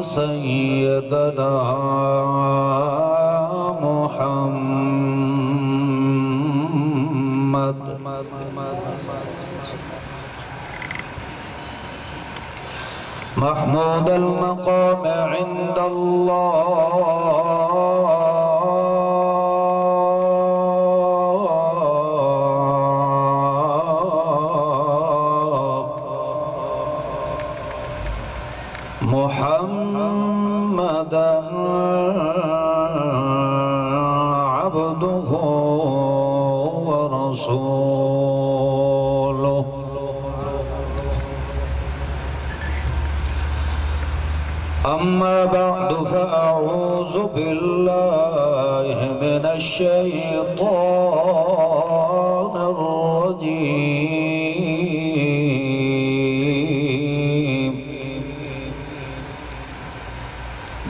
سيدنا محمد محمود المقام عند الله محمدا عبده ورسوله أما بعد فأعوذ بالله من الشيطان الرجيم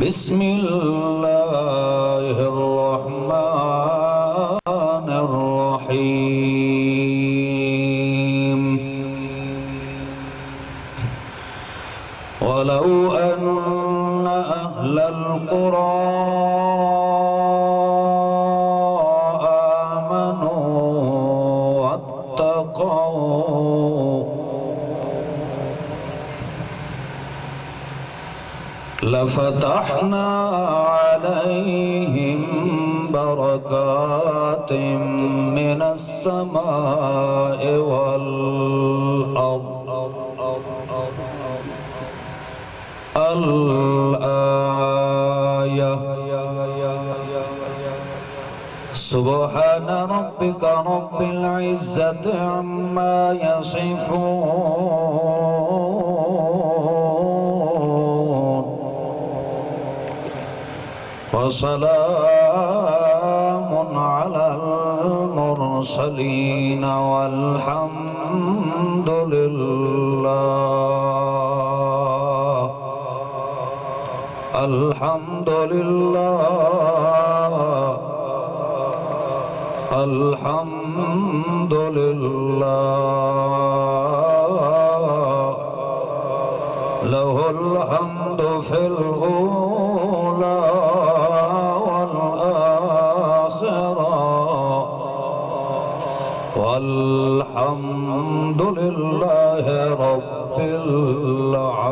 بسم الله الرحمن الرحيم ولو أن أهل القرى آمنوا واتقوا لفتحنا عليهم بركات من السماء والأرض الآية سبحان ربك رب العزة عما يصفون وسلام على المرسلين والحمد لله الحمد لله الحمد لله له الحمد في الأولى والآخرة والحمد لله رب العالمين.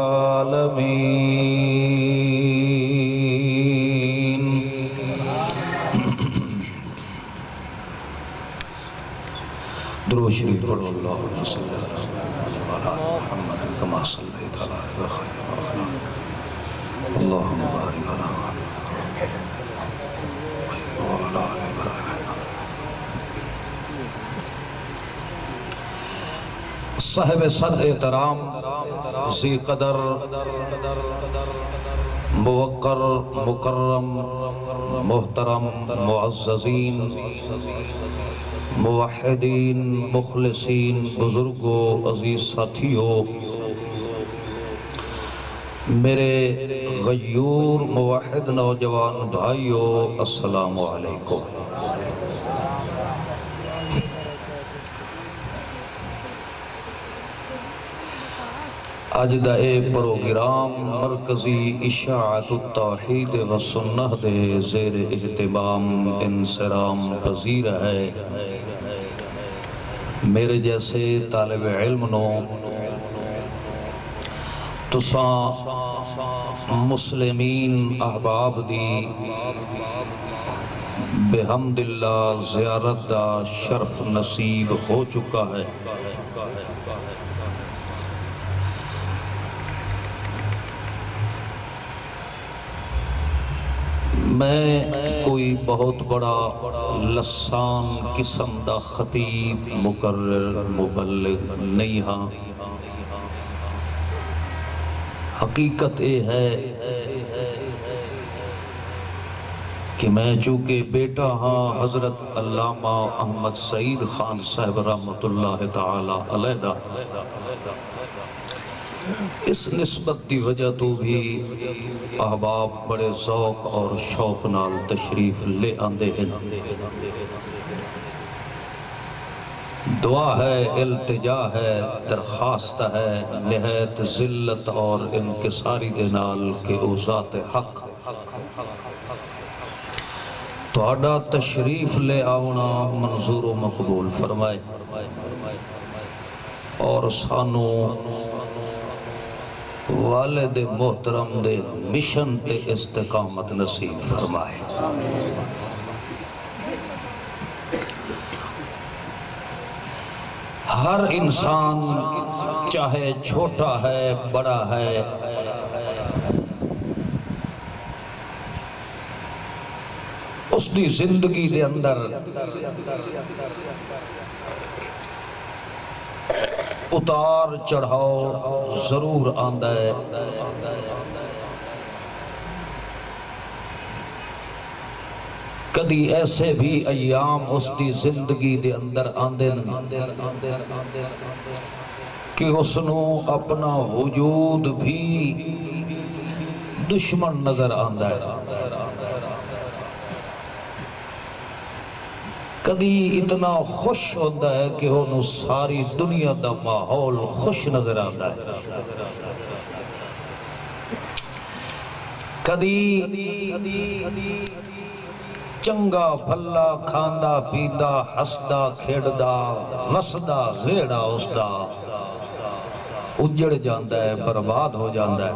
درود شریف پڑھو اللہم صلی اللہ علی محمد کما صلیت علی ابراہیم اللہم بارک علی محمد وعلی آل ابراہیم. صاحب صد احترام ذی قدر موقر مکرم محترم معززین موحدین مخلصین بزرگوں عزیز ساتھیوں میرے غیور موحد نوجوان بھائیوں السلام علیکم. آج دا اے پروگرام مرکزی اشاعت التوحید و سنہ دے زیر اہتمام انصرام پذیر ہے. میرے جیسے طالب علم نو تساں مسلمین احباب دی بحمد اللہ زیارت دا شرف نصیب ہو چکا ہے. میں کوئی بہت بڑا لسان قسم دا خطیب مقرر مبلغ نہیں ہاں. حقیقت یہ ہے کہ میں چونکہ بیٹا ہاں حضرت علامہ احمد سعید خان صاحب رحمت اللہ تعالی علیہ، اس نسبت دی وجہ تو بھی احباب بڑے ذوق اور شوق نال تشریف لے آندے ہیں. دعا ہے، التجا ہے، درخواست ہے نہایت ذلت اور انکساری دے نال کہ او ذات حق تہاڈا تشریف لے آونا منظور و مقبول فرمائے اور سانو والد محترم دے مشن تے استقامت نصیب فرمائے۔ ہر انسان چاہے چھوٹا ہے بڑا ہے اس دی زندگی دے اندر اتار چڑھاؤ ضرور آندا ہے۔ کدی ایسے بھی ایام اس دی زندگی دے اندر آندے کہ اس نو اپنا وجود بھی دشمن نظر آندا ہے۔ کدی اتنا خوش ہوتا ہے کہ انہوں ساری دنیا دا ماحول خوش نظر آتا ہے۔ کدی چنگا بھلا کھاندا پیندا ہسدا کھیڑدا وسدا زیڑا اس دا اجڑ جاندا ہے، برباد ہو جاندا ہے۔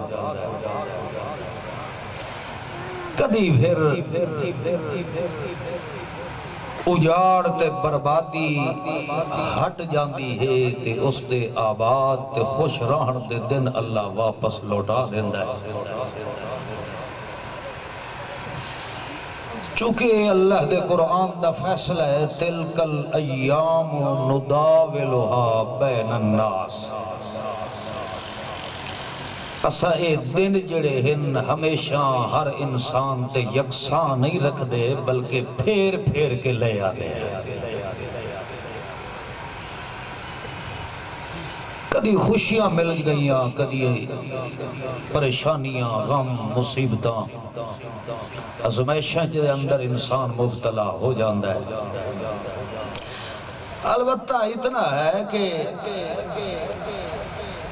کدی پھر اجاڑ تے بربادی ہٹ جاندی ہے تے اس دے آباد تے خوش رہن دے دن اللہ واپس لوٹا دیندا ہے۔ چونکہ اللہ دے قرآن دا فیصلہ ہے تلک الایام نداولها بین الناس، اسا اے دن جڑے ہن ہمیشہ ہر انسان تے یکساں نہیں رکھ دے بلکہ پھیر پھیر کے لے آتے ہیں۔ کدی خوشیاں مل گئیاں، کدی پریشانیاں، غم، مصیبتاں، ازمائشاں کے اندر انسان مبتلا ہو جاندہ ہے۔ البتہ اتنا ہے کہ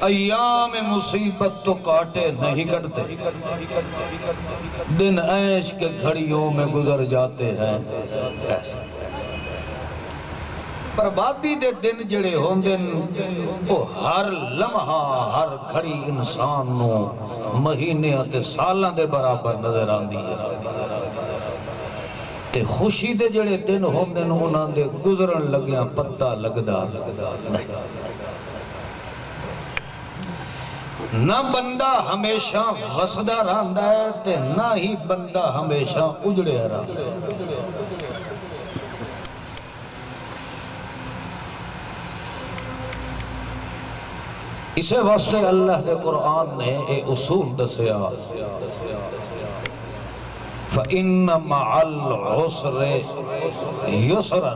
ایام مصیبت تو کاٹے نہیں کٹتے، دن عیش کے گھڑیوں میں گزر جاتے ہیں ایسا۔ بربادی دے دن جڑے ہوندے وہ ہر لمحہ ہر گھڑی انسان نو مہینے تے سالاں دے برابر نظر آندی ہے تے خوشی دے جڑے دن ہوندے انہاں دے گزرن لگیاں پتہ لگدا نہیں۔ نہ بندہ ہمیشہ وسدا رہندا ہے تے نہ ہی بندہ ہمیشہ اجڑے رہندا ہے۔ اسے واسطے اللہ دے قرآن نے ایک اصول دسیا فَإِنَّ مَعَ الْعُسْرِ يُسْرًا،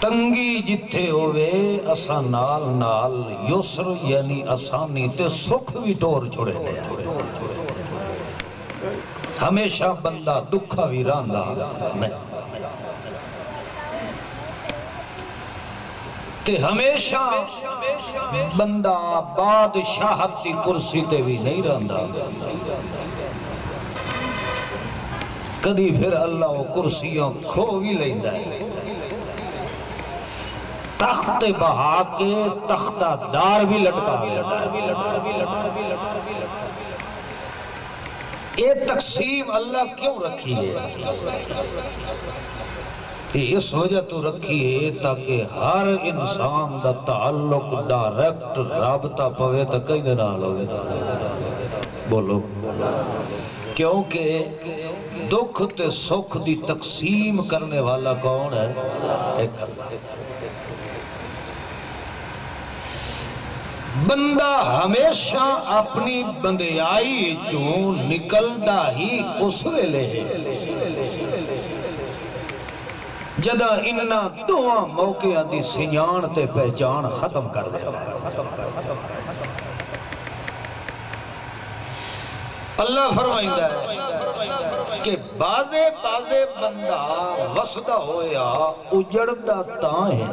تنگی جتھے ہوئے اسا نال نال یسر یعنی آسانی تے سکھ بھی ٹور چھوڑے دیا۔ ہمیشہ بندہ دکھا بھی رہندا نہیں تے ہمیشہ بندہ بادشاہت کی کرسی تے بھی نہیں رہندا۔ کدی پھر اللہ وہ کرسیاں کھو بھی لیندہ ہے، تخت بہا کے تختہ دار بھی لٹکا دیتا ہے۔ یہ تقسیم اللہ کیوں رکھی ہے؟ اس وجہ تو رکھی ہے تاکہ ہر انسان دا تعلق ڈائریکٹ رابطہ پوے تا کئی دن آل ہوئے۔ بولو کیونکہ دکھ تے سکھ دی تقسیم کرنے والا کون ہے؟ ایک اللہ۔ بندہ ہمیشہ اپنی بندیائی جو نکلدا ہی اس ویلے ہے جدہ انہا دعا موقعہ دی سنجان تے پہچان ختم کر دے۔ اللہ فرمائندہ ہے کہ بازے بازے بندہ وسدا ہویا اجڑدا تاں ہے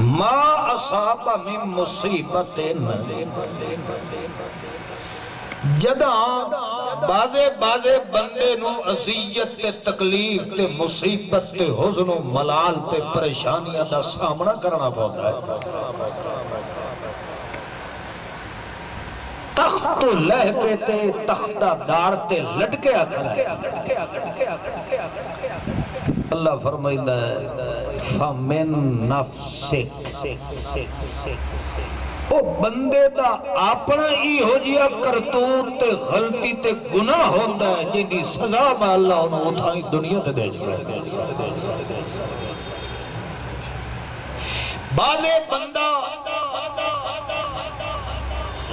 ما اصاب من مصیبت جداں بازے بازے بندے نو اذیت تے تکلیف تے مصیبت تے حزن و ملال تے پریشانیاں دا سامنا کرنا پڑتا ہے تخت لہکے تے تختہ دار تے لٹکیا کرے اللہ فرمائندہ ہے فَمِن نَفْسِكَ او بندے دا اپنا ہی ہو جیا کرتوت تے غلطی تے گناہ ہوندہ ہے جنہی سزا با اللہ انہوں اتھائی دنیا تے دے چکے بازے بندہ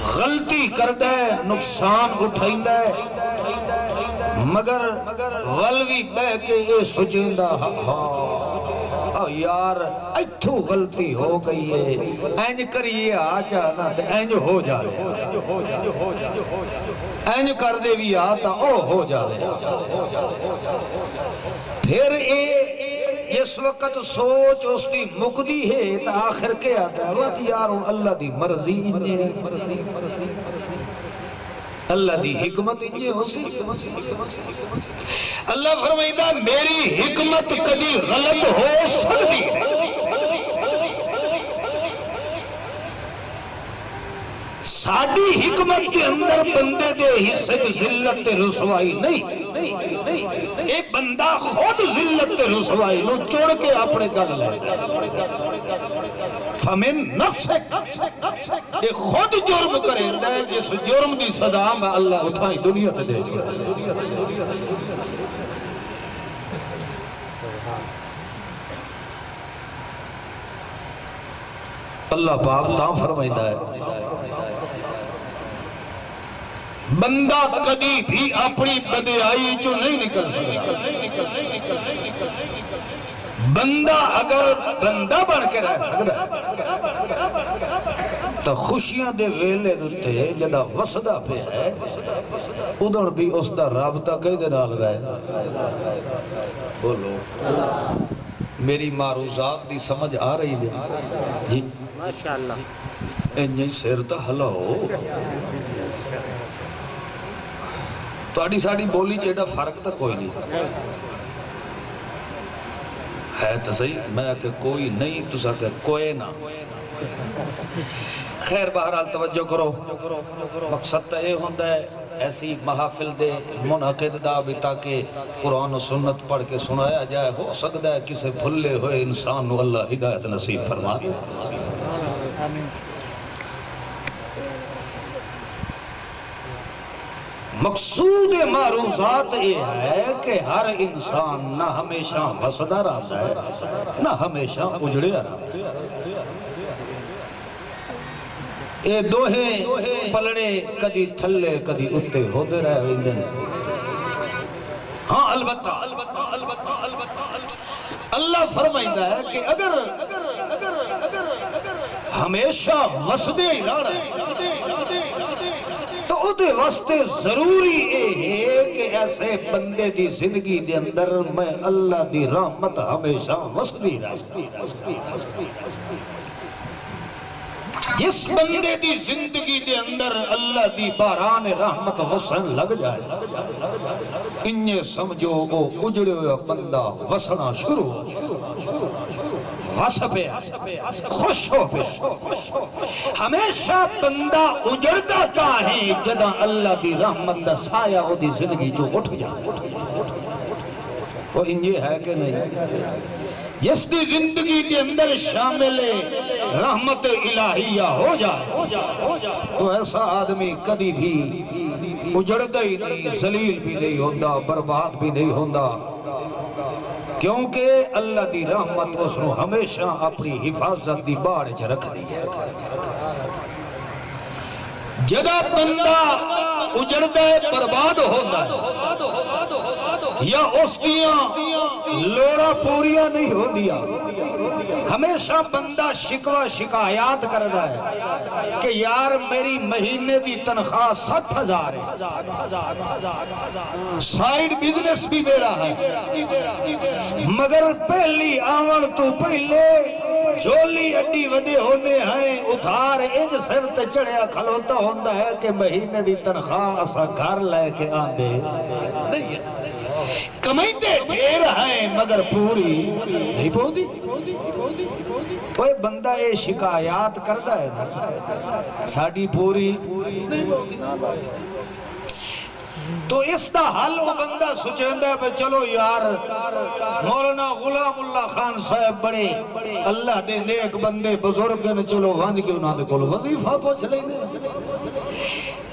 غلطی کردہ ہے نقصان اٹھائندہ ہے مگر ولوی بہ کے یہ سجندہ یار ایتھو غلطی ہو گئی ہے اینج کریے آچا نا تے اینج ہو جائے اینج کر دے بھی آتا او ہو جائے پھر اس وقت سوچ اس دی مقدی ہے تا آخر کے آتا ہے وقت یاروں اللہ دی مرضی انجے اللہ دی حکمت انجے ہو سی اللہ فرمائیدہ میری حکمت کبھی غلط ہو سکتی ہے ساڑی حکمت کے اندر بندے دے حصے ذلت رسوائی نہیں اے بندہ خود ذلت رسوائی نو چوڑ کے اپنے گل لے فمن نفسک اے خود جرم کرے دے جس جرم دی سزا میں اللہ اٹھائیں دنیا تے دے چکے اللہ پاک تاں فرمائدہ ہے بندہ کدی بھی اپنی بدیائی جو نہیں نکل سکتا بندہ اگر بندہ بن کے رہ سکتا تو خوشیاں دے ویلے دتے جدہ وسدہ پہ ہے ادھر بھی اس دا رابطہ کئی دے نال گئے بولو میری معروضات دی سمجھ آ رہی دے جی ماشاءاللہ انجھیں سیرتا حلا ہو تو آڑی ساڑی بولی جیڑا فرق تا کوئی نہیں ہے تو صحیح میں کہ کوئی نہیں تو سا کہ کوئی نہ خیر بہرحال توجہ کرو مقصد تا یہ ہوندہ ہے ایسی محافل دے منعقد دا بھی تاکہ قرآن و سنت پڑھ کے سنایا جائے ہو سکتا ہے کسے بھلے ہوئے انسان و اللہ ہدایت نصیب فرما مقصود معروضات یہ ہے کہ ہر انسان نہ ہمیشہ وسدہ رہتا ہے نہ ہمیشہ اجڑے رہتا ہے اے دوہیں پلڑے کدی تھلے کدی اتے ہو دے رہے ہوئے ہاں البتہ اللہ فرمائندہ ہے کہ اگر ہمیشہ وسدے ہی رہا ہے تو ادھے واسطے ضروری ہے کہ ایسے بندے دی زندگی دے اندر میں اللہ دی رحمت ہمیشہ وسدی رہتی جس بندے دی زندگی دے اندر اللہ دی باران رحمت وسن لگ جائے انہیں سمجھو وہ اجڑے ہوئے بندہ وسنا شروع وس پہ خوش ہو پہ ہمیشہ بندہ اجڑتا تا ہے جدہ اللہ دی رحمت دا سایہ ہو دی زندگی جو اٹھ جائے وہ انجھے ہے کہ نہیں جس دی زندگی کے اندر شامل رحمت الہیہ ہو جائے تو ایسا آدمی کدی بھی اجڑتا ہی نہیں ذلیل بھی نہیں ہوندہ برباد بھی نہیں ہوندہ کیونکہ اللہ دی رحمت اس نے ہمیشہ اپنی حفاظت دی باڑ چ رکھ دی ہے جدہ بندہ اجڑتا ہے برباد ہوندہ ہے یا اس دیاں لوڑا پوریاں نہیں ہو دیا. ہمیشہ بندہ شکوہ شکایات کردا ہے کہ یار میری مہینے دی تنخواہ 60,000 ہے, سائیڈ بزنس بھی میرا ہے, مگر پہلی آون تو پہلے جولی اڈی وڈے ہونے ہیں, ادھار انج سر تے چڑھیا کھلوتا ہوندہ ہے کہ مہینے دی تنخواہ اسا گھر لے کے آندے نہیں ہے. کمائندے ڈھیر ہیں مگر پوری نہیں پہنچی. کوئی بندہ یہ شکایات کردا ہے نا ساڑی پوری نہیں پہنچی. تو اس دا حل وہ بندہ سوچیندا ہے کہ چلو یار مولانا غلام اللہ خان صاحب بڑے اللہ دے نیک بندے بزرگ نے, چلو وانج کے انہاں دے کول وظیفہ پوچھ لینے.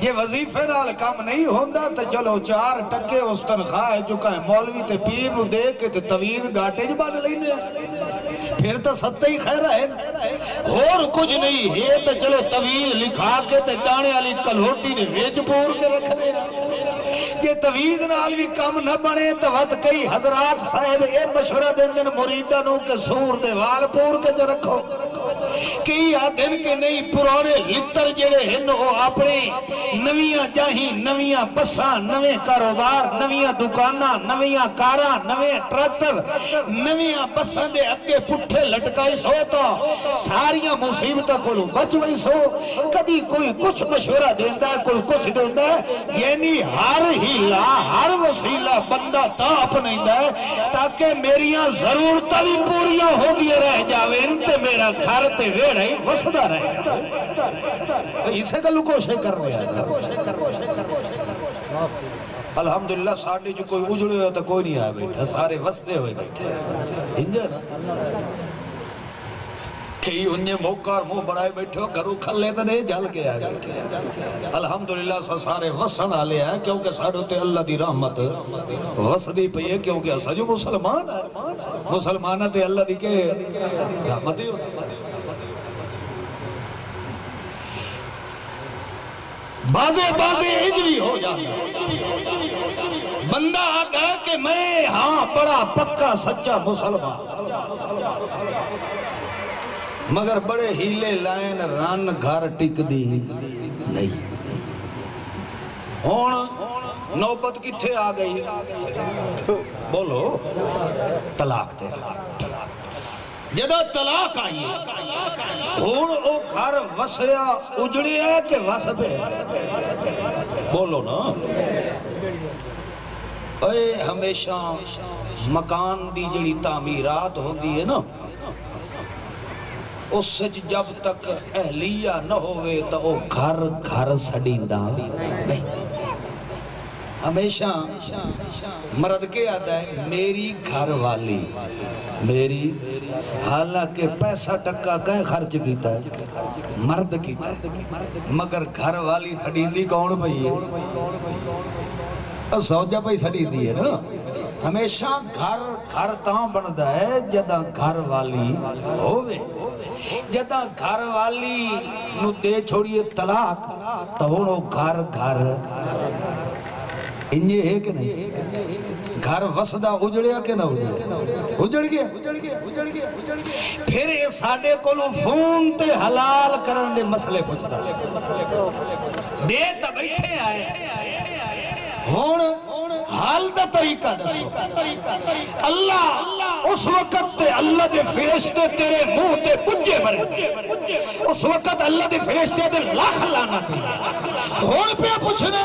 یہ وظیفے نال کام نہیں ہوندا تو چلو 4 ٹکے اس تنخواہ جو کہیں مولوی تے پیر نو دے کے تے طویل گاٹے جو بن لینے, پھر تو ستہ ہی خیر ہے. اور کچھ نہیں ہے تو چلو طویل لکھا کے تے دانے والی کلوٹی نے ویچ پور کے رکھ دے. یہ طویل نال بھی کم نہ بنے تو وقت کئی حضرات صاحب اے مشورہ دن مریدانوں کے سور دے وال پور کے سے رکھو. کئی دن کے نہیں پرانے لتر جڑے ہن وہ اپنے نویاں جاہیں نویاں بساں نویں کاروبار نویاں دکاناں نویاں کاراں نویں ٹریکٹر نویاں بساں دے اگے پٹھے لٹکائی سو تو ساریاں مصیبتاں کولوں بچ وئی سو. کبھی کوئی کچھ مشورہ دیندہ ہے کوئی کچھ دیندہ ہے, یعنی ہر ہیلا ہر وسیلہ بندہ تا اپنائندہ ہے تاکہ میریاں ضرورتاں بھی پوریاں ہو گیا رہ جاویں تے میرا گھر تے ویڑا ہی وسدا رہ جاویں. اسے گلو کوشش کر رہے ہیں. الحمدللہ ساڑھے جو کوئی اجڑے ہوئے تو کوئی نہیں آیا بیٹھا, سارے وسدے ہوئے بیٹھے ہنجے نا کئی انہیں موقع اور مو بڑھائے بیٹھے ہو گھروں کھلے تو نہیں جل کے آئے بیٹھے. الحمدللہ سارے وسن آلے ہیں کیونکہ ساڑھے ہوتے اللہ دی رحمت وسدی پہ یہ کیونکہ اسا جو مسلمان ہے مسلمانہ تے اللہ دی کے رحمت ہی ہو. بازے اجری ہو جاتا بندہ آتا ہے کہ میں ہاں بڑا پکا سچا مسلمان, مگر بڑے ہیلے لائن رن گھر ٹک دی نہیں. ہون نوبت کتھے آ گئی بولو طلاق تے. جدہ طلاق آئی ہون او گھر وسیا اجڑی ہے کہ وس پہ بولو نا. اے ہمیشہ مکان دی جڑی تعمیرات ہوندی ہے نا اس سے جب تک اہلیہ نہ ہوئے تو وہ گھر سڑیندہ نہیں. ہمیشہ مرد کے آتا ہے میری گھر والی میری, حالانکہ پیسہ ٹکا کہیں خرچ کیتا ہے مرد کیتا ہے, مگر گھر والی سڑیندی کون پئی ہے سوجہ پئی سڑیندی ہے نا. ہمیشہ گھر تاں بندہ ہے جدہ گھر والی ہوئے. جدہ گھر والی نو دے چھوڑیے طلاق تو ہونو گھر انجھے ہے کہ نہیں. گھر وسدہ اجڑیا کہ نہ اجڑ گیا. پھر یہ ساڑے کولو فون تے حلال کرن دے مسئلے پوچھتا دے تا بیٹھے آئے ہون حال دا طریقہ دسو. اللہ اس وقت تے اللہ دے فرشتے تیرے منہ تے پجے مرے, اس وقت اللہ دے فرشتے دے لاکھ لانا تھی. ہون پہ پوچھنا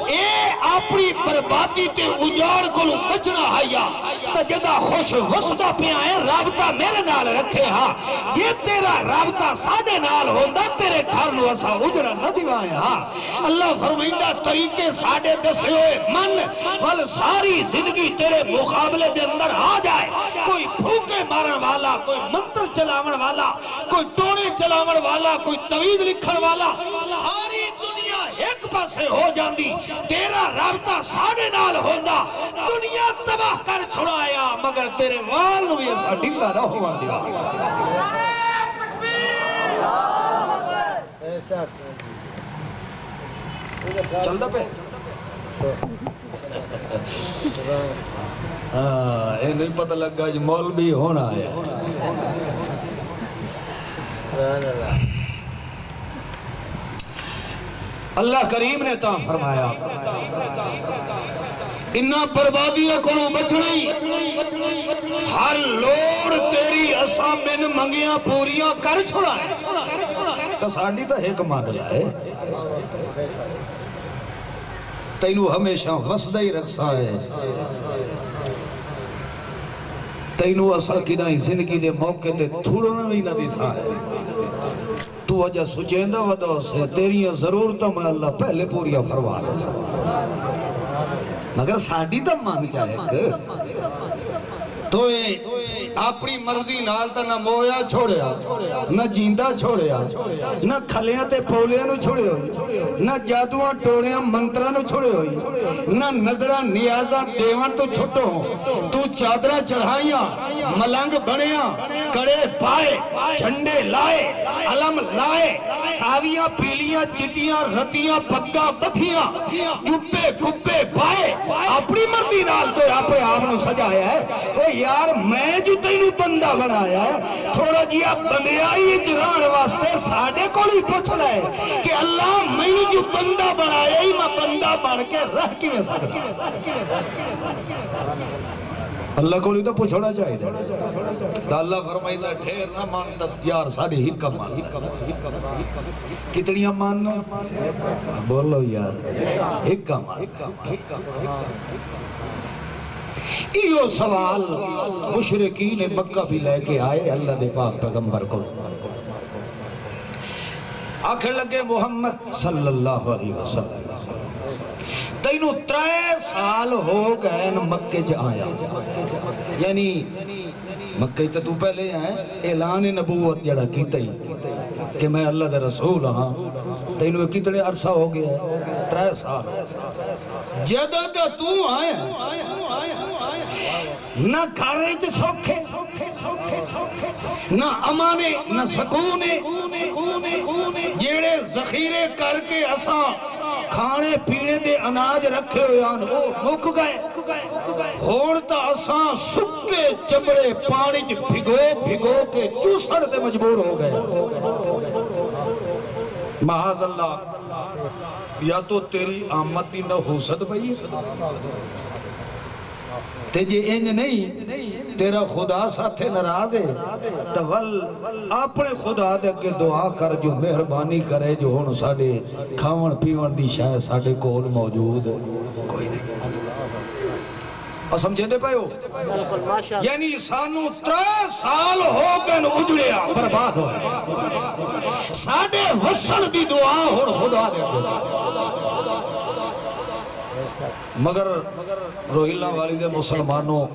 اے اپنی بربادی تے اجاڑ کو بچنا آیا تا جدہ خوش وسطہ پہ آئے رابطہ میرے نال رکھے ہاں. یہ تیرا رابطہ ساڑے نال ہوندہ تیرے گھر نو اسا اجڑا نہ دیوائے ہاں. اللہ فرمائندہ طریقے ساڑے دسے ہوئے من وال ساری زندگی تیرے مقابلے دے اندر آ جائے. کوئی پھوکے مارن والا, کوئی منتر چلاون والا, کوئی ٹونے چلاون والا, کوئی توید لکھن والا, ساری دنیا ایک پاسے ہو جاندی. تیرا رابطہ ساڑے نال ہوندہ دنیا تباہ کر چھڑایا مگر تیرے وال نو یہ سا ڈنگا نہ ہوا دیا. چل دا پہ ہاں یہ نہیں پتہ لگا جو مولوی ہونا ہے اللہ کریم نے تا فرمایا انہا بربادی کو بچنی ہر لوڑ تیری اساں بن منگیاں پوریاں کر چھوڑا ہے تو ساڑی تو ایک مانگلا ہے تینو ہمیشہ وسدہ ہی رکھسا ہے تینو اسا کی نائی زندگی دے موقع تے تھوڑنا بھی نہ دیسا ہے تو اجا سچیندہ ودہ سے تیریاں ضرورتاں میں اللہ پہلے پوریا فرما رہے مگر ساڑی تب مان چاہے کہ تو اپنی مرضی نال تا نہ مویا چھوڑیا نہ جیندہ چھوڑیا نہ کھلیاں تے پولیاں نو چھوڑے ہوئی نہ جادواں ٹوڑیاں منترہ نو چھوڑے ہوئی نہ نظرہ نیازہ دیوان تو چھوٹو ہوں تو چادرہ چڑھائیاں ملنگ بنیاں کڑے پائے جھنڈے لائے علم لائے ساویاں پیلیاں چٹیاں رتیاں پگا بتھیاں جبے کبے پائے اپنی مرضی نال تو اپنے آپنوں سجایا ہے او یار میں جو تینو بندہ بنایا ہے تھوڑا جیا بندیائی اجران واسطے ساڑے کو نہیں پوچھ لائے کہ اللہ میں جو بندہ بنایا ہی میں بندہ بن کے رہ کی میں سکتا اللہ کو نہیں تو پوچھونا چاہیے تھا اللہ فرمائی دا ٹھیر نہ مانتا یار ساڑھی حکم مان کتنیاں ماننا بولو یار حکم مان ایو سوال مشرقین مکہ بھی لے کے آئے اللہ دے پاک پیغمبر کو آخر لگے محمد صلی اللہ علیہ وسلم تینو 3 سال ہو گئے مکہ جا آیا یعنی مکہ تو پہلے ہیں اعلان نبوت جڑا کیتا ہی کہ میں اللہ دے رسول ہاں تینو کتنے عرصہ ہو گیا 3 سال جدد تو آیا نہ کھارج سوکھے نہ امانے نہ سکونے جیڑے ذخیرے کر کے اساں کھانے پینے دے اناج رکھے ہوئے آن وہ مک گئے ہوڑتا اساں سکے چمڑے پانی بھگو کے چوسڑ دے مجبور ہو گئے معاذ اللہ یا تو تیری آمد دی نحوست بھئی تیجے انج نہیں تیرا خدا ساتھے ناراض ہے تو اپنے خدا دے کے دعا کر جو مہربانی کرے جو ہون ساڑے کھاون پیون دی شاید ساڑے کول موجود کوئی نہیں اور سمجھے دے پائے ہو یعنی سانو 3 سال ہو گئے اجڑیا برباد ہو ساڑے وسن دی دعا ہون خدا دے مگر روحیلہ والی دے مسلمانوں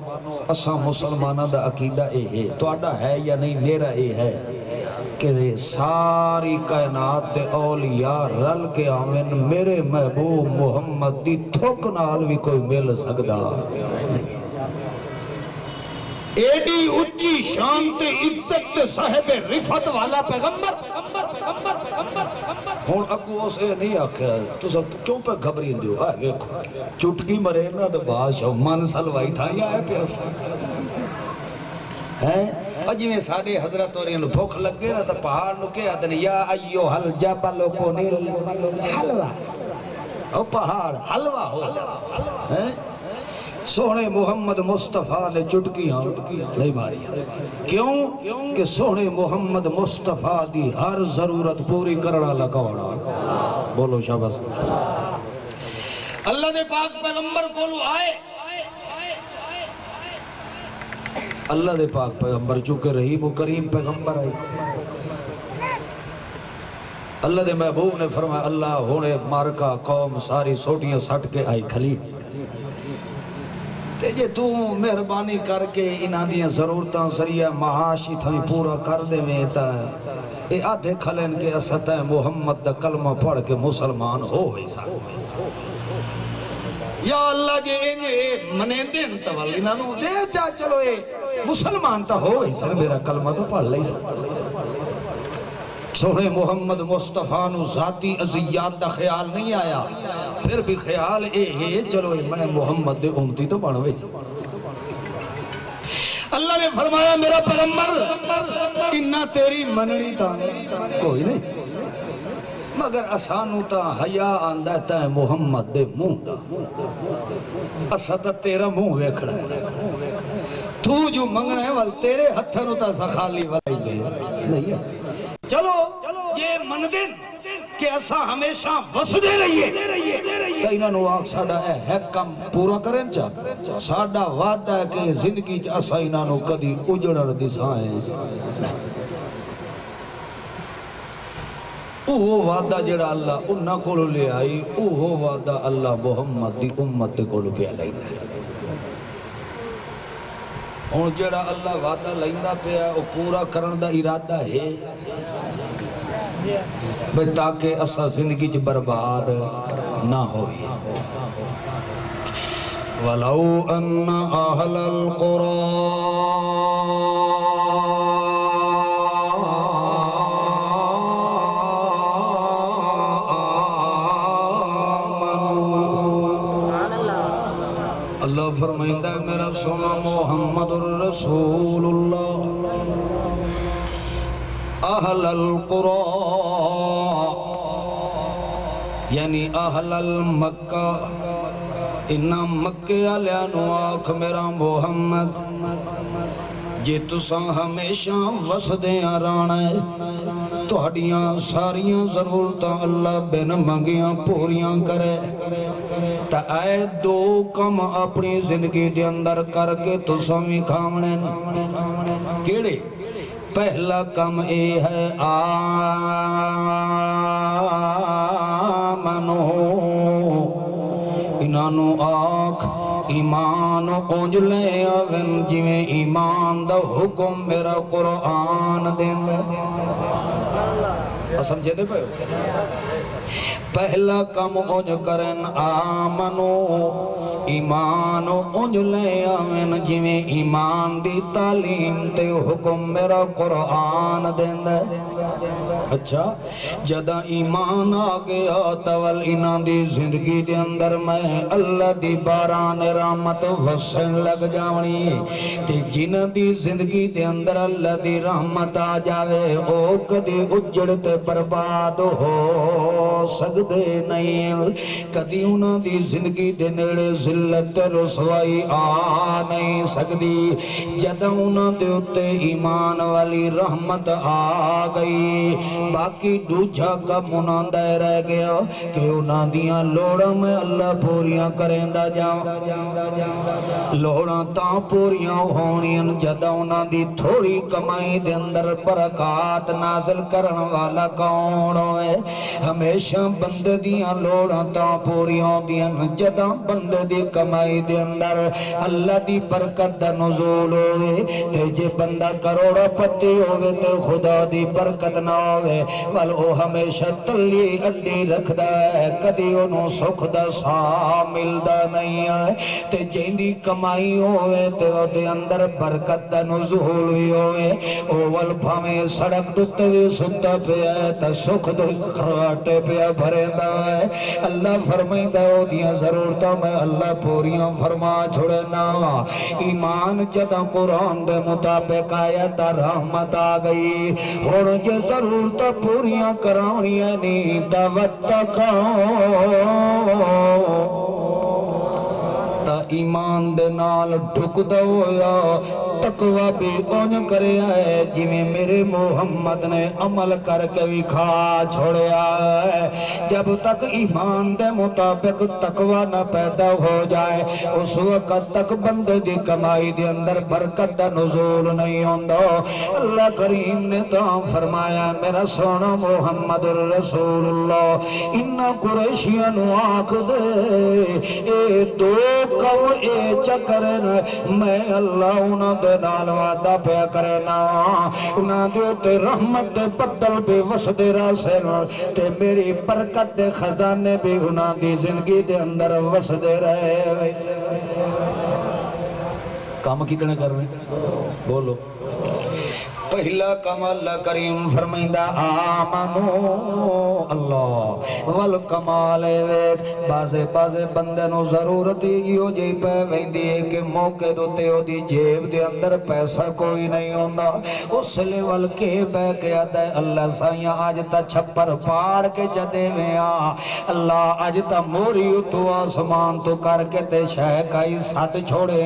اساں مسلمانہ دا عقیدہ اے ہے تو آڈا ہے یا نہیں میرا اے ہے کہ ساری کائنات دے اولیاء رل کے آمین میرے محبوب محمد دی تھوک نال بھی کوئی مل سکدا نہیں ایڈی اچھی شانت عزت صاحب رفت والا پیغمبر ہون اگو اسے نہیں آکھا تو سب کیوں پہ گھبرین دیو آئے ویکھو چٹکی مرے نا دے بادشاہ من سلوائی تھا یا ہے پیسا اجی میں ساڑھے حضرت اور انہوں بھوک لگ گئے نا تو پہاڑ نو کیا دن یا ایو حل جبلو کو نیل حلوہ او پہاڑ حلوہ ہو سونے محمد مصطفیٰ نے چٹکیاں نہیں ماری کیوں کہ سونے محمد مصطفیٰ دی ہر ضرورت پوری کرنا لگاونا بولو شاباش اللہ دے پاک پیغمبر کولو آئے اللہ دے پاک پیغمبر چونکہ رحیم و کریم پیغمبر آئی اللہ دے محبوب نے فرمایا اللہ ہونے مارکا قوم ساری سوٹیاں سٹ کے آئی کھلی تیجے تو مہربانی کر کے انہاں دیاں ضرورتاں ذریعہ معاشی تھائیں پورا کر دے میں تا ہے اے آدھے کھلین کے اسطح محمد دا کلمہ پڑھ کے مسلمان ہو ویسا یا اللہ جے انجے منے دین تولی نانو دے چاہ چلو اے مسلمان تا ہو ویسا میرا کلمہ تو پڑھ لئی سا سونے محمد مصطفیٰ نو ذاتی عزیات دا خیال نہیں آیا، پھر بھی خیال اے چلو میں محمد دے امتی تو بنوے۔ اللہ نے فرمایا میرا پیغمبر انہا تیری مننی تا کوئی نہیں، مگر اسانو تا حیا آندہ تا محمد دے منہ دا، اسا تا تیرا منہ ویکھڑا تو جو منگنا ہے وال تیرے ہتھنو تا سخالی وائی دے نہیں ہے۔ چلو یہ مندن کہ اسا ہمیشہ وسدے رہیے تو انہوں نے آگ ساڑا ہے کم پورا کریں چاہ ساڑا وعدہ ہے کہ زندگی چاہ اسا انہوں نے کدی اجڑر دسائیں۔ اوہ وعدہ جڑا اللہ انہاں کو لے آئی، اوہ وعدہ اللہ محمد دی امت کو لے آئی۔ اور جڑا اللہ وعدہ لائندہ پیا او پورا کرن دا ارادہ ہے بھئی تاکہ اسا زندگی چ برباد نہ ہوئی۔ وَلَوْ أَنَّ أَهْلَ الْقُرَىٰ اللہ فرمائندہ میرا سونا محمد الرسول اللہ اہل القرآن یعنی اہل المکہ انہا مکہ علیانو آکھ میرا محمد جے تساں ہمیشہ وسدیاں رانے توڑیاں ساریاں ضرورتاں اللہ بن منگیاں پوریاں کرے تا اے دو کم اپنی زندگی دے اندر کر کے تساں بھی کھامنے کیڑے پہلا کم اے ہے آمنو انہانو آکھ ایمان اونج لے آون جویں ایمان دا حکم میرا قرآن دین سمجھے دے پہو پہلا کم اونج کرن آمنو ایمان اونج لے آون جویں ایمان دی تعلیم تے حکم میرا قرآن دین اچھا جدہ ایمان آگیا تول انہاں دی زندگی دے اندر میں اللہ دی باران رحمت وسن لگ جاونی تے جن دی زندگی دے اندر اللہ دی رحمت آ جاوے او کدی اجڑ تے برباد ہو سکدے نہیں کدی انہاں دی زندگی دے نیڑے ذلت رسوائی آ نہیں سکدی جدہ انہاں دے اتے ایمان والی رحمت آ گئی باقی دوجھا کا مناندہ رہ گیا کہ انہاں دیاں لوڑا میں اللہ پوریاں کریں دا جاؤں لوڑا تاں پوریاں ہونیاں جدہ انہاں دی تھوڑی کمائی دے اندر برکات نازل کرن والا کون ہوئے ہمیشہ بند دیاں لوڑا تاں پوریاں دیاں جدہ بند دی کمائی دے اندر اللہ دی برکت دا نزول ہوئے تے جے بندہ کروڑا پتی ہوئے تے خدا دی برکت نہ ہوئے والو ہمیشہ تلی اڈی رکھ دا ہے کدی انہوں سکھ دا سا ملدہ نہیں ہے تے جیندی کمائی ہوئے تے وہ دے اندر برکت دا نزول ہوئی ہوئے اول بھامے سڑک دوتے بھی ستا پیا ہے تا سکھ دے خراٹے پیا بھرے دا ہے اللہ فرمائیں دا ہو دیا ضرورتا میں اللہ پوریاں فرما چھوڑے نا ایمان جدہ قرآن دے مطابق آیا تا رحمت آ گئی ہوڑ جے ضرورتا پوریاں کرانیاں نی دعوت تا ایمان دے نال ڈھک دویا تقوی بھی اون کرے آئے جویں میرے محمد نے عمل کر کے بھی کھا چھوڑے آئے جب تک ایمان دے مطابق تقوی نہ پیدا ہو جائے اس وقت تک بندے دی کمائی دے اندر برکت دا نزول نہیں ہوندہ اللہ کریم نے تو فرمایا میرا سونا محمد الرسول اللہ انہا قریشیاں آنکھ دے اے دو کم اے چکرن میں اللہ انہاں دے نال وعدہ پہ کرنا انہاں دے تے رحمت دے بدل بھی وسد راسن تے میری برکت دے خزانے بھی انہاں دی زندگی دے اندر وسد رہے کام کتنے کر رہے بولو پہلا کم اللہ کریم فرمائندہ آمنو اللہ والکمال ویک بازے بندے نو ضرورت ہی ہو جی پہ ویندی ہے کہ موقع دوتے ہو دی جیب دے اندر پیسہ کوئی نہیں ہوندہ اس لیول کے بے کے آدھے اللہ سائیاں آج تا چھپر پاڑ کے چدے میں اللہ آج تا موری تو آسمان تو کر کے تے شہ کائی سٹ چھوڑے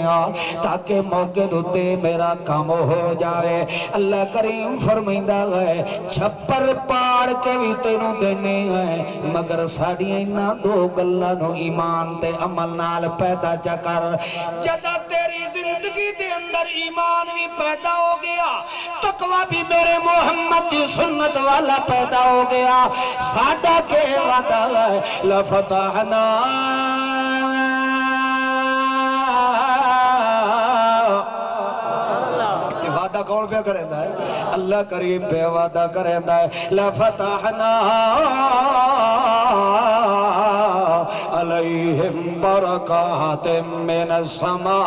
تاکہ موقع دوتے میرا کام ہو جائے اللہ کریم فرمائندہ گئے چھپر پاڑ کے بھی تینوں دینے ہیں مگر ساڑیاں انہا دو گلہ نو ایمان تے عمل نال پیدا چکر جدہ تیری زندگی دے اندر ایمان بھی پیدا ہو گیا تقوی بھی میرے محمد دی سنت والا پیدا ہو گیا ساڑھا کے وعدہ ہے لفتحنا وعدہ کون پہ کریں ہے اللہ کریم پہ وعدہ کریں ہے لفتحنا علیہم برکات من السماء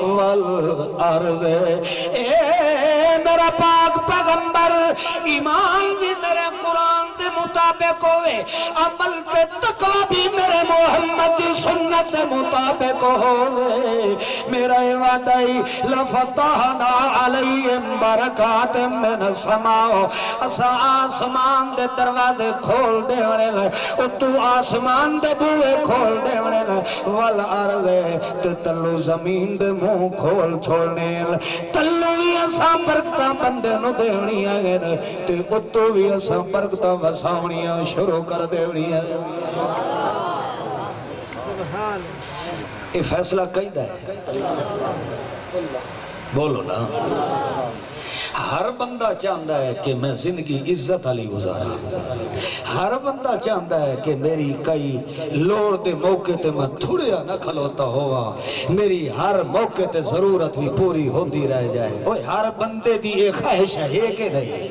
والارض اے میرا پاک پیغمبر ایمان بھی میرے قرآن دے مطابق ہوئے عمل تے تقوی بھی میرے محمد دی سنت دے مطابق ہوئے میرا وعدہ لفتحنا علیہم برکات من السماء اسا آسمان دے دروازے کھول دے وڑے لے تو آسمان دے بوئے کھول دے وڑے لے والارض تے تلو زمین دے منہ کھول چھوڑنے لے تلو ہی اسا برکتہ بندے نو دیونی آگے تے اتو ہی اسا برکتہ وساونیاں شروع کر دیونی آگے یہ فیصلہ قید ہے بولو نا ہر بندہ چاہتا ہے کہ میں زندگی عزت علی گزارا ہر بندہ چاہتا ہے کہ میری کئی لوڑ دے موقع تے میں تھوڑیا نہ کھلوتا ہوا میری ہر موقع تے ضرورت بھی پوری ہوتی رہ جائے اوہ ہر بندے دی ایک خواہش ہے کہ نہیں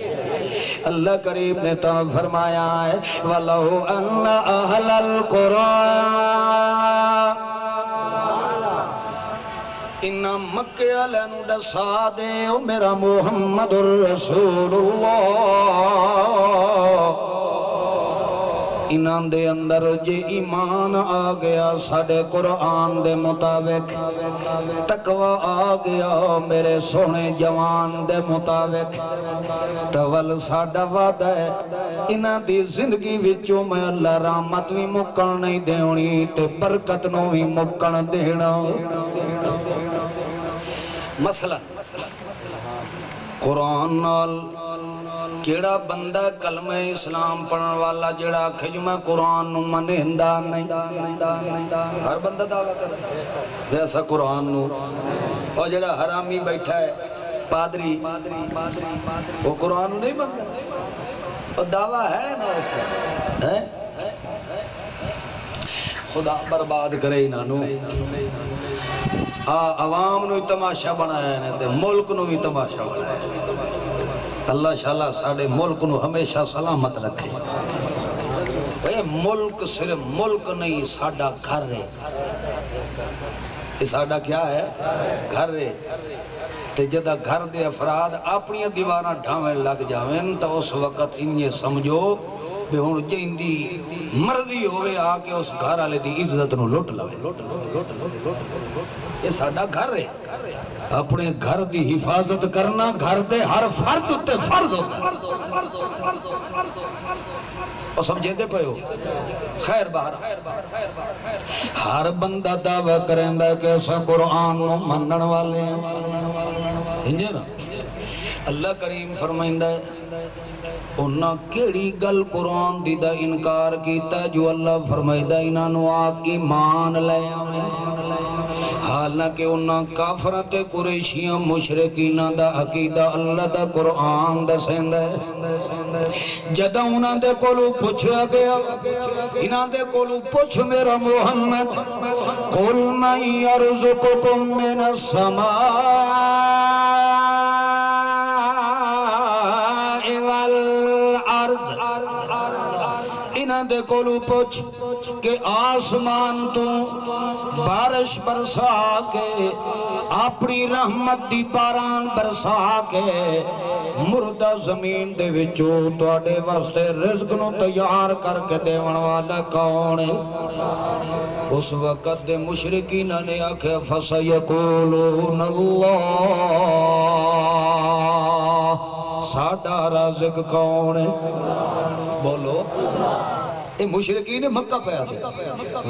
اللہ کریم نے تو فرمایا ہے وَلَوْ أَنَّ أَهْلَ الْقُرَانِ انہا مکہ علیہ ڈسا دے او میرا محمد الرسول اللہ انہاں دے اندر جے ایمان آ گیا ساڑھے قرآن دے مطابق تقوی آ گیا میرے سونے جوان دے مطابق تول ساڑھا وعدہ ہے انہاں دی زندگی وچوں میں اللہ رحمت بھی مکن نہیں دیونی تے برکت نو بھی مکن دینا مثلا قرآن نال کیڑا بندہ کلمہ اسلام پڑھن والا جڑا کھجو میں قرآن نو منہندہ نہیں ہر بندہ دعویٰ کرتا جیسا قرآن نو اور جڑا حرامی بیٹھا ہے پادری وہ قرآن نو نہیں بنتا اور دعویٰ ہے نا اس کا خدا برباد کرے انہوں عوام نو تماشا بنایا ہے تے ملک نو بھی تماشا بنایا ہے اللہ شاءاللہ ساڑھے ملک نو ہمیشہ سلامت رکھے اے ملک صرف ملک نہیں ساڑھا گھر ہے یہ ساڑھا کیا ہے گھر ہے تے جدہ گھر دے افراد اپنی دیواراں ڈھاویں لگ جاویں تو اس وقت انہیں سمجھو بے ہون جن دی مرضی ہوئے آکے اس گھر آلے دی عزت نو لٹ لوے یہ ساڑھا گھر ہے اپنے گھر دی حفاظت کرنا گھر دے ہر فرد تے فرض ہوتا اور سمجھے دے پہو خیر باہر ہر بندہ دعویٰ کریں دا کہ ایسا قرآن نو منن والے ہیں نا اللہ کریم فرمائندہ ہے انہاں کیڑی گل قرآن دی دا انکار کیتا جو اللہ فرمائدہ انہاں نو آگ ایمان لے حالانکہ انہاں کافرت قریشیاں مشرکینہ دا عقیدہ اللہ دا قرآن دا سیندہ جدہ انہاں دے کولو پوچھا گیا انہاں دے کولو پوچھ میرا محمد قل من یرزقکم من السماء انہاں دے کولو پوچھ کہ آسمان تو بارش برسا کے اپنی رحمت دی باران برسا کے مردہ زمین دے وچوں تواڈے واسطے رزق نو تیار کر کے دیون والا کون ہے؟ اس وقت دے مشرکین نے آکھیا فَسَيَقُولُونَ اللَّهُ ساڈا رازق کون ہے؟ بولو اے مشرکین مکہ پیا تھے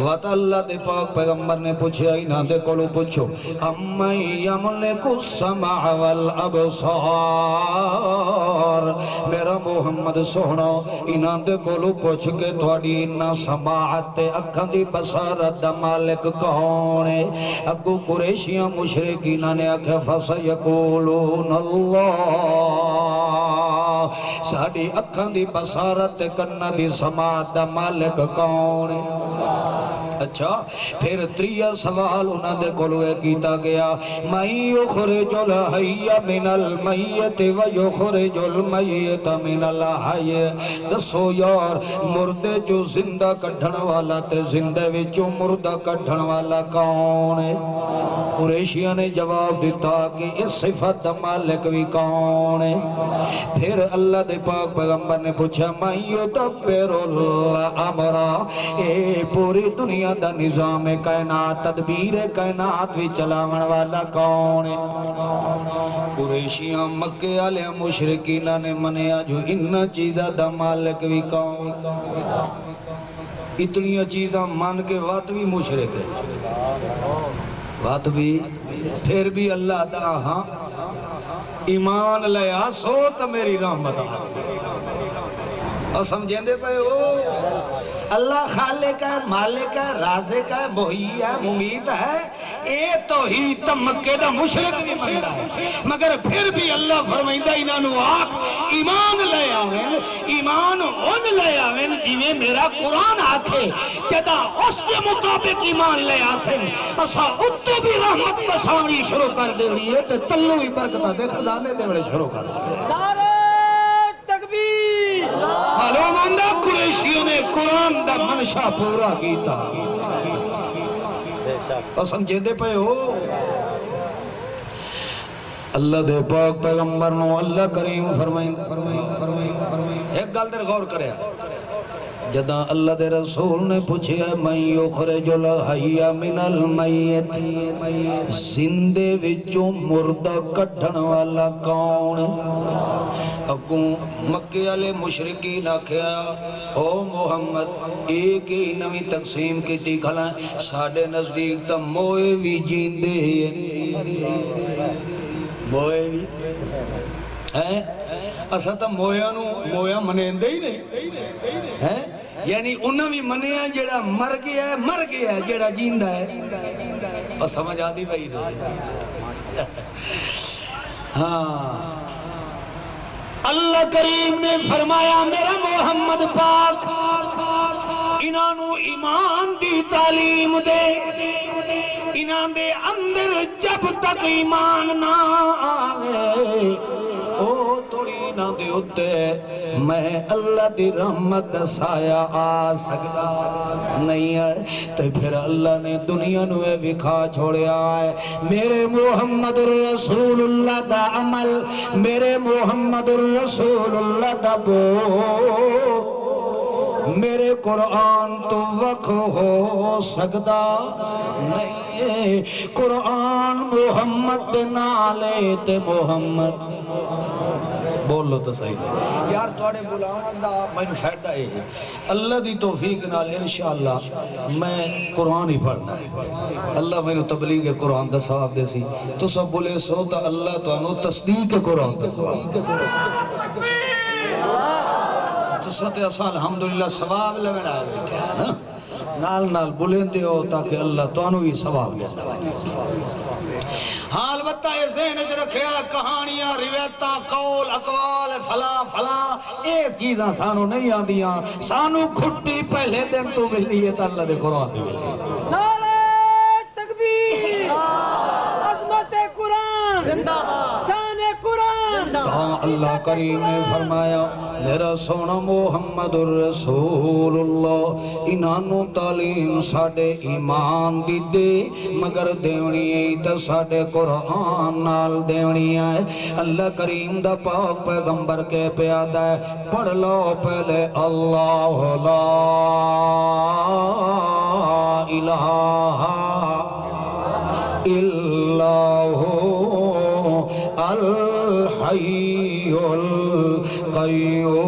وقت اللہ دے پاک پیغمبر نے پوچھا انہاں دے کولو پوچھو امن یملک السمع والابصار میرا محمد سونا انہاں دے کولو پوچھ کے تھوڑی انہاں سماعت تے اکھاں دی بصارت دا مالک کون ہے؟ اگو قریشیاں مشرکین نے آکھیا فسیقولون اللہ ساڑی اکھاں دی بصارت تے کنہ دی سماعت دا مالک کون ہے؟ اچھا پھر تریہ سوال انہاں دے کولوے کیتا گیا من یخرج الحی من المیت و یخرج المیت من الحی دسو یار مردے جو زندہ کڈھن والا تے زندہ وچوں مردہ کڈھن والا کون ہے؟ قریشیاں نے جواب دیتا کہ اس صفت دا مالک بھی کون ہے؟ پھر اللہ دے پاک پیغمبر نے پوچھا من یدبر الامر اے پوری دنیا دا نظام کائنات تدبیر کائنات بھی چلاون والا کون ہے؟ قریشیاں مکے والے مشرکین نے منیا جو ان چیزاں دا مالک بھی کون؟ اتنی چیزاں مان کے وات بھی مشرک ہے وات بھی پھر بھی اللہ دا ہاں ایمان لے آسو تو میری رحمت آسو اور سمجھیں دے پہ ہو اللہ خالق ہے مالک ہے رازق ہے محیی ہے ممیت ہے اے توحید تا مکہ دا مشرک بھی مندا ہے مگر پھر بھی اللہ فرمائندہ انہوں آکھ ایمان لے آویں ایمان ان لے آویں جنہیں میرا قرآن آکھے جدا اس کے مطابق ایمان لے آسیں اسا اتو بھی رحمت بسانی شروع کر دے رہی ہے تو تلو ہی برکتہ دے خزانے دے بڑے شروع کر دے معلوم آندہ قریشیوں نے قرآن دا منشا پورا کیتا اور سمجھے دے پہ ہو اللہ دے پاک پیغمبر نو اللہ کریم فرمائیں ایک گل در غور کرے جداں اللہ دے رسول نے پوچھے من یخرج الحی من المیت زندے وچوں مردہ کڈھن والا کون اگوں مکے والے مشرکین آکھیا او محمد ایک ہی نوی تقسیم کیتی کھلا ساڈے نزدیک تا موئے بھی جیندے موئے بھی اسا تا مویا منیندے ہی نہیں یعنی انہاں بھی منیا جیڑا مر گیا ہے جیڑا جیندہ ہے اور سمجھ آدھی بھائی نہیں ہاں اللہ کریم نے فرمایا میرا محمد پاک انہوں ایمان دی تعلیم دے انہوں دے اندر جب تک ایمان نہ آوے او توری نہ دے اتے میں اللہ دی رحمت سایہ آ سکتا نہیں ہے تو پھر اللہ نے دنیا نوے بکھا چھوڑیا ہے میرے محمد الرسول اللہ دا عمل میرے محمد الرسول اللہ دا بو میرے قرآن تو وقت ہو سکتا نہیں قرآن محمد نالے تے محمد بولو تو صحیح یار توڑے بلاؤں دا میں نے فائدہ ہے اللہ دی توفیق نالے انشاءاللہ میں قرآن ہی پڑھنا ہے اللہ میں نے تبلیغ قرآن دا ثواب دے سی تو سب بولے سو تا اللہ تو انہوں تصدیق قرآن دا ثواب تو سوتے اسا الحمدللہ ثواب لگنا ہے نال نال بلندے ہو تاکہ اللہ تو انہوں ہی ثواب لے ہاں البتہ یہ ذہن جو رکھیا کہانیاں روایتاں قول اقوال فلاں فلاں ایس چیزاں سانو نہیں آندیاں سانو کھٹی پہلے دن تو ملی ہے تا اللہ دے قرآن دی ملی نعرہ تکبیر عظمت قرآن زندہ باد شان قرآن تاں اللہ کریم نے فرمایا میرا سونا محمد الرسول اللہ انہوں تعلیم ساڑے ایمان دی دے مگر دیونی ہے تا ساڑے قرآن نال دیونی ہے اللہ کریم دا پاک پیغمبر کے پیادہ ہے پڑھ لو پہلے اللہ لا الہ الا ہو الحی القیوم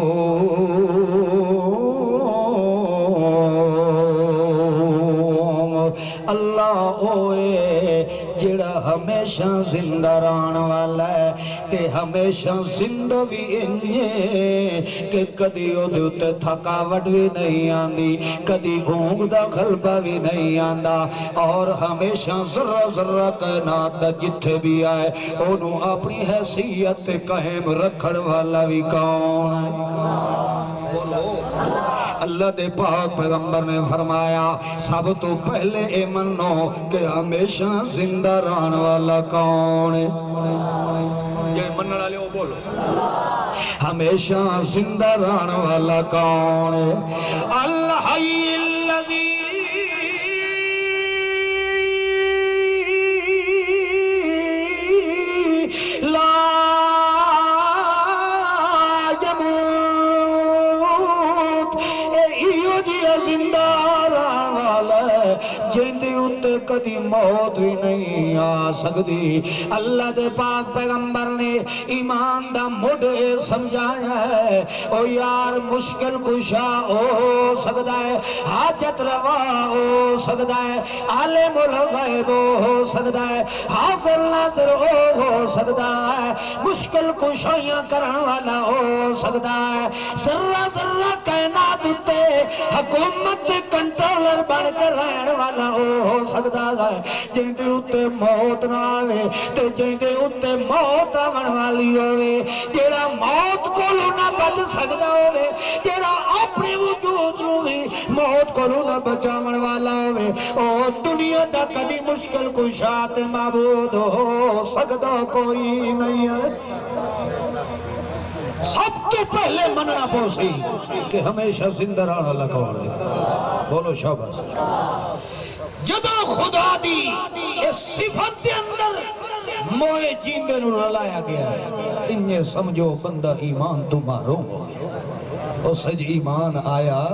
اللہ اوے جڑا ہمیشہ زندہ رہن والا ہے تے ہمیشہ زندہ بھی انجے کہ کدی او دیوتے تھکاوٹ بھی نہیں آندی کدی اونگ دا غلبہ بھی نہیں آندا اور ہمیشہ ذرہ ذرہ کائنات دا جتھے بھی آئے انہوں اپنی حیثیت قائم رکھڑ والا بھی کون ہے اللہ دے پاک پیغمبر نے فرمایا سب تو پہلے اے منو کہ ہمیشہ زندہ رہن والا کون ہے جڑے منن والے او بولو ہمیشہ زندہ رہن والا کون ہے الحی الذی کدی موت ہی نہیں آ سکتی اللہ دے پاک پیغمبر نے ایمان دا مڈے سمجھایا ہے او یار مشکل کشا ہو سکتا ہے حاجت روا ہو سکتا ہے عالم الغیب ہو سکتا ہے حاضر ناظر ہو سکتا ہے مشکل کشائیاں کرن والا ہو سکتا ہے ذرہ ذرہ کائنات تے حکومت کنٹرولر بن کے رہن والا ہو سکتا ہے جیندے اتے موت نہ آوے تے جیندے اتے موت آون والی ہوئے جیڑا موت کولو نہ بچ سکتا ہوئے جیڑا اپنے وجود روی موت کولو نہ بچاون والا ہوئے او دنیا دا کدی مشکل کشات معبود ہو سکتا کوئی نہیں ہے سب تو پہلے مننا پوسی کہ ہمیشہ زندہ رہنا لگا ہے بولو شاباش جدو خدا دی اس صفت دے اندر موئے جیندے نو رلایا گیا ہے انہیں سمجھو بندہ ایمان تمہاروں ہو گیا اور سج ایمان آیا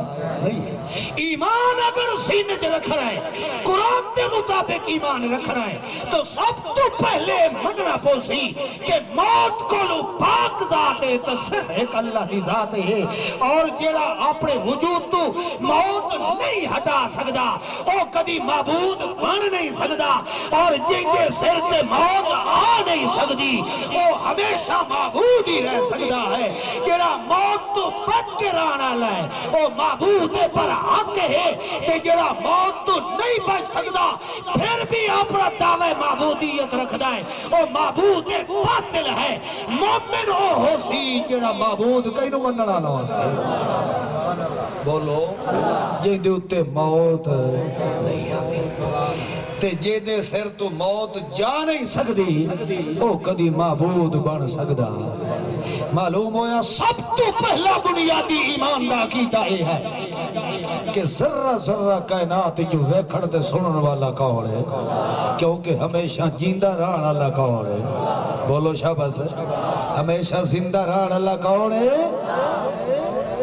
نہیں ہے ایمان اگر سینے جے رکھنا ہے قرآن دے مطابق ایمان رکھنا ہے تو سب تو پہلے مننا پوسی کہ موت کو لو پاک ذات ہے تو صرف ایک اللہ کی ذات ہے اور جیڑا اپنے وجود تو موت نہیں ہٹا سکتا او کدی معبود بن نہیں سکتا اور جنگے سر تے موت آ نہیں سکتی او ہمیشہ معبود ہی رہ سکتا ہے جیڑا موت تو بچ کے رانا لائے او معبود پر حق ہے کہ جڑا موت تو نہیں بچ سکتا پھر بھی اپنا دعوی معبودیت رکھتا ہے او معبود باطل ہے مومن او ہو سی جڑا معبود کئی نو مننا نہ ہو سی بولو جے دے اتے موت نہیں آتی تے جے دے سر تو موت جا نہیں سکتی او کدی معبود بن سکدا معلوم ہویا سب تو پہلا بنیادی ایمان دا عقیدہ یہ ہے کہ ذرہ ذرہ کائنات جو ویکھن تے سنن والا کون ہے کیونکہ ہمیشہ جیندہ رہن والا کون ہے بولو شاباش ہمیشہ زندہ رہن والا کون ہے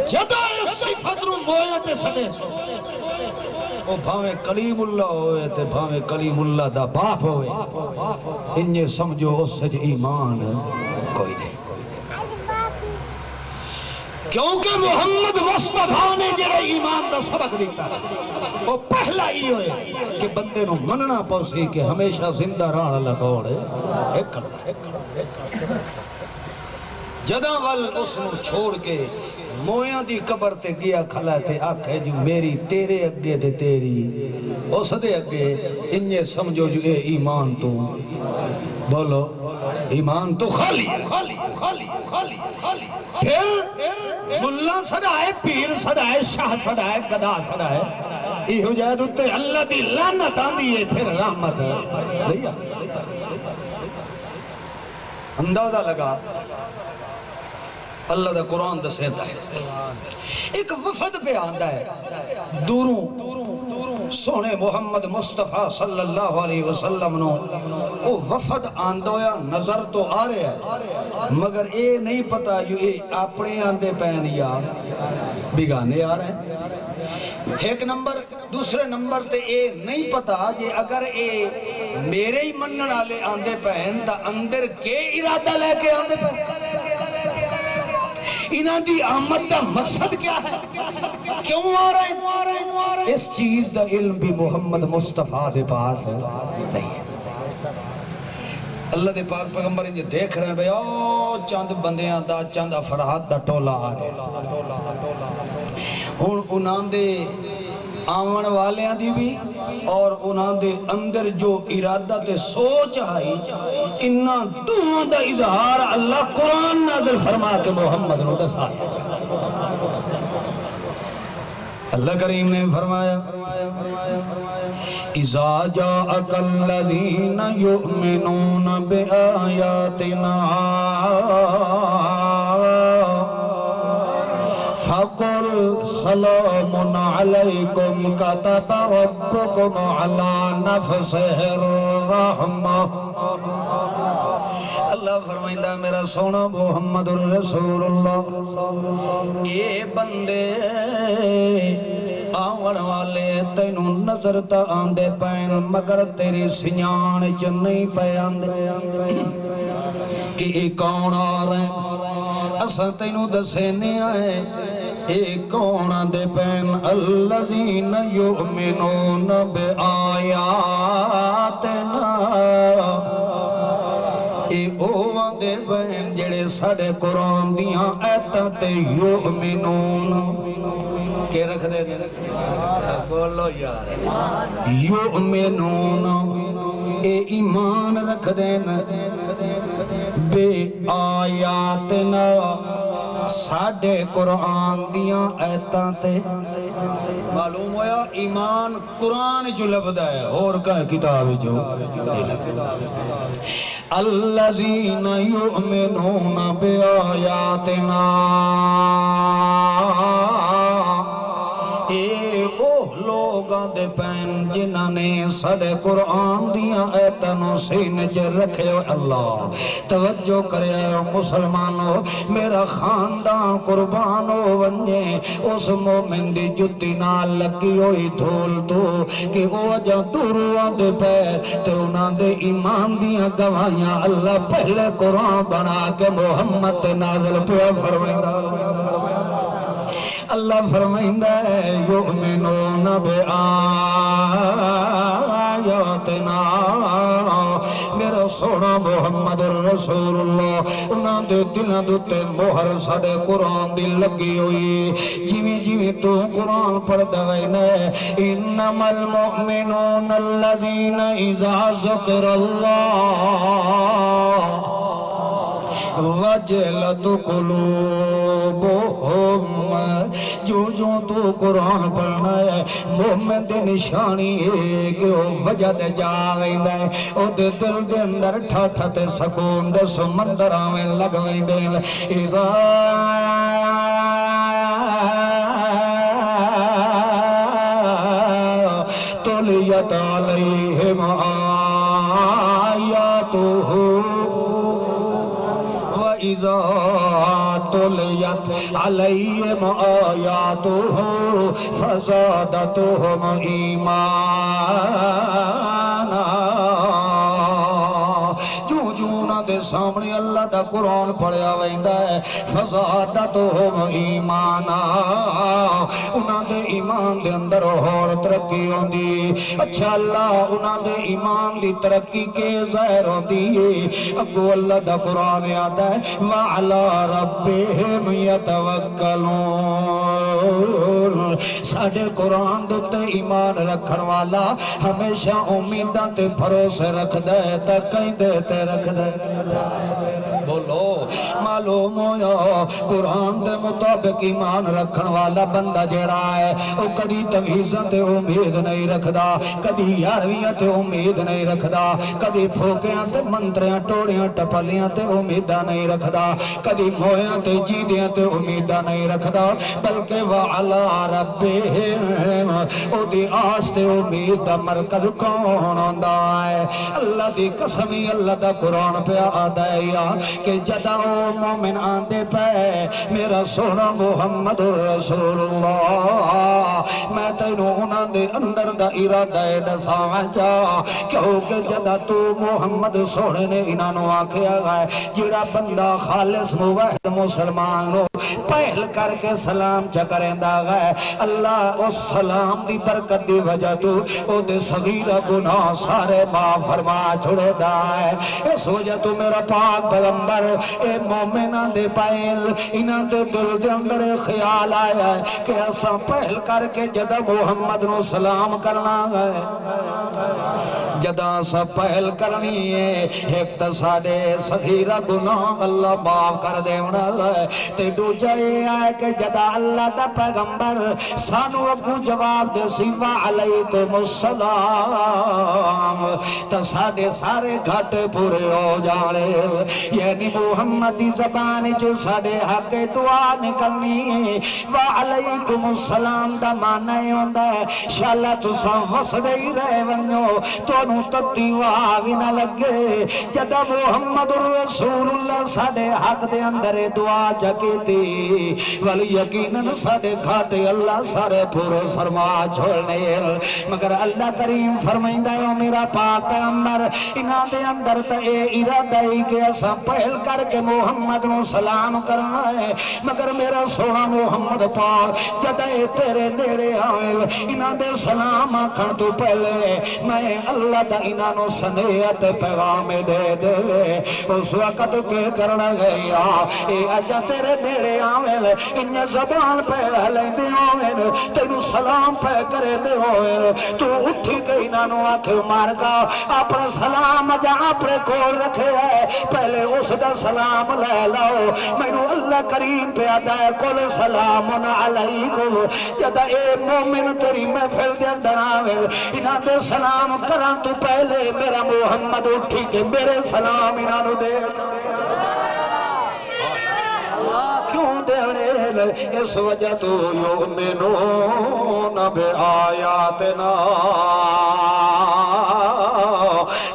جدا اس صفت رو مویا تے سنے سو او بھاویں کلیم اللہ ہوئے تے بھاویں کلیم اللہ دا باپ ہوئے انہیں سمجھو اس سج ایمان کوئی نہیں کیونکہ محمد مصطفیٰ نے جڑے ایمان دا سبق دیتا ہے وہ پہلا ہی ہوئے کہ بندے نو مننا پوسی کہ ہمیشہ زندہ رہن اللہ کون ہے ایک جدہ ول اس نو چھوڑ کے مویاں دی قبر تے گیا کھلا تے آکھے جو میری تیرے اگے تے تیری اس دے اگے انہیں سمجھو جو اے ایمان تو بولو ایمان تو خالی پھر ملہ صدائے پیر صدائے شاہ صدائے گدا صدائے یہ ہو جائے تو تے اللہ دی لعنت آندی ہے پھر رحمت ہے اندازہ لگا اللہ دا قرآن دسیندا ہے ایک وفد پہ آندا ہے دوروں سونے محمد مصطفیٰ صلی اللہ علیہ وسلم نو وہ وفد آندویا نظر تو آ رہے ہیں مگر اے نہیں پتا یہ اپنے آندے پین یا بگانے آ رہے ہیں ایک نمبر دوسرے نمبر تے اے نہیں پتا جے اگر اے میرے ہی منن والے آندے پین تا اندر کے ارادہ لے کے آندے پین انہاں دی آمد دا مقصد کیا ہے کیوں آ رہے ہیں اس چیز دا علم بھی محمد مصطفیٰ دے پاس ہے نہیں اللہ دے پاک پیغمبر انجھے دیکھ رہے ہیں بھئی چند بندیاں دا چند افراد دا ٹولا آ رہے ہون انہاں دے آون والیاں دی بھی اور انہاں دے اندر جو ارادہ تے سوچ آئی انہاں دوہاں دا اظہار اللہ قرآن نازل فرما کے محمد نے دسا اللہ کریم نے فرمایا اذا جاءك الذين يؤمنون بآياتنا فقل سلام علیکم کتب ربکم علی نفسہ الرحمہ اللہ فرمائندہ میرا سونا محمد الرسول اللہ اے بندے آون والے تینوں نظر تا آندے پین مگر تیری سنیان چ نہیں پہ آندے کہ اے کون آ رہے ہیں اسا تینوں دسینے آئے اے کون آندے پین الذین یؤمنون بآیاتنا اے او آندے پین جڑے ساڑے قرآن دیاں ایتاں تے یؤمنون کہ رکھ دے بولو یار یؤمنون اے ایمان رکھ دے بے آیاتنا ساڑھے قرآن دیاں ایتاں تے معلوم ہویا ایمان قرآن جو لبدا ہے اور کہا کتاب جو الذین یؤمنون بآیاتنا اے او لوگاں دے پین جنہاں نے ساڑھے قرآن دیاں ایتنوں سینے چ رکھے اللہ توجہ کرے مسلمانوں میرا خاندان قربان ہو ونجے اس مومن دی جتی نال لگی ہوئی دھول تو کہ وہ جا دروان دے پیر تے انہاں دے ایمان دیاں گواہیاں اللہ پہلے قرآن بنا کے محمد نازل پہ فرمائندہ اللہ فرمائندہ ہے یؤمنون بآیاتنا میرا سونا محمد الرسول اللہ انہاں دے دلوں دوتے مہر ساڑے قرآن دی لگی ہوئی جویں جویں تو قرآن پڑھدا وینا انما المؤمنون الذین اذا ذکر اللہ وجلت قلوبہم جو تو قرآن پڑھنا ہے مومن دے نشانی ہے کہ وہ وجہ دے جاویں ہے او دے دل دے اندر ٹھاٹھا تے سکون دے سمندر آویں لگویں دے اذا تلیت علیہم آیاتہ وَإِذَا تُلِيَتْ عَلَيْهِمْ آيَاتُهُ فَزَادَتْهُمْ إِيمَانًا دے سامنے اللہ دا قرآن پڑھیا ویندا ہے فزادتہم ایمانا انہاں دے ایمان دے اندر اور ترقی ہوندی اچھا اللہ انہاں دے ایمان دی ترقی کے ظاہر ہوندی ہے اگو اللہ دا قرآن آتا ہے وَعَلَى رَبِّهِمْ يَتَوَكَّلُونَ ساڑھے قرآن دوتے ایمان رکھن والا ہمیشہ امیداں تے بھروسے رکھ دے تا کہیں دیتے رکھ دے بولو بولو معلوم ہویا قرآن دے مطابق ایمان رکھن والا بندہ جڑا ہے او کدی تویزاں تے امید نہیں رکھدا کدی یارویاں تے امید نہیں رکھدا کدی پھوکیاں تے منتریاں ٹوڑیاں ٹپلیاں تے امیداں نہیں رکھدا کدی مویاں تے جیدیاں تے امیداں نہیں رکھدا بلکہ وعلا ربہم او دی آس تے امید دا مرکز کون ہوندا ہے اللہ دی قسمی اللہ دا قرآن پہ آدایا کہ جدا او مومن آندے پہ میرا سونا محمد رسول اللہ میں تینوں انہاں دے اندر دا ارادہ دساواں چا کیونکہ جدا تو محمد سونے نے انہاں نو آکھیا گا جڑا بندہ خالص موحد مسلمان ہو پہل کر کے سلام چکریندا گا اللہ اس سلام دی برکت دی وجہ تو او دے صغیرہ گناہ سارے معاف فرما چھوڑے دا ہے اس وجہ تو میرا پاک پیغمبر اے مومنان دے پہل انہاں دے دل دے اندر خیال آیا ہے کہ ایسا پہل کر کے جدہ محمد نو سلام کرنا ہے جدہ سا پہل کرنی ہے ایک تا ساڑے صغیرہ گناہ اللہ معاف کر دے ہے تے دو جائے آئے کہ جدہ اللہ دا پیغمبر سانو اگو جواب دے سیوا علیکم السلام تا ساڑے سارے گھاٹے پورے ہو جانے یعنی محمدی زبان جو ساڑے حق دعا نکلنی ہے وعلیکم السلام دا معنی ہوندہ ہے شاءاللہ تو سان وسدے ہی رہے ونجو تو نو تتی واوی نہ لگے جدہ محمد رسول اللہ ساڑے حق دے اندر دعا جگے تھی ولی یقیناً ساڑے گھاٹے اللہ سارے پورے فرما چھوڑنے مگر اللہ کریم فرمائندہ ہے میرا پاک پیغمبر انہاں دے اندر تا اے ارادہ ہی کہ ایسا پہل کر کے محمد نو سلام کرنا ہے مگر میرا سونا محمد پاک جدہ تیرے نیڑے آئے انہاں دے سلام آکھن تو پہلے میں اللہ دا انہاں نو سنیت پیغام دے دے اس وقت کے کرنا گیا اے اجا تیرے نیڑے آئے انہیں زبان پہ لیں دے آئے تینو سلام پہ کرے دے آئے تو اٹھی کے انہاں نو آکھے مار گا اپنے سلام جا اپنے کول رکھے ہے پہلے اس دا سلام لے لاؤ مینو اللہ کریم پہ آدھا ہے کل سلام علیکم جدہ اے مومن تیری محفل دے اندر آوے انہاں دے سلام کران تو پہلے میرا محمد اٹھی کے میرے سلام انہاں نو دے کیوں دینے اس وجہ تو یؤمنون بآیاتنا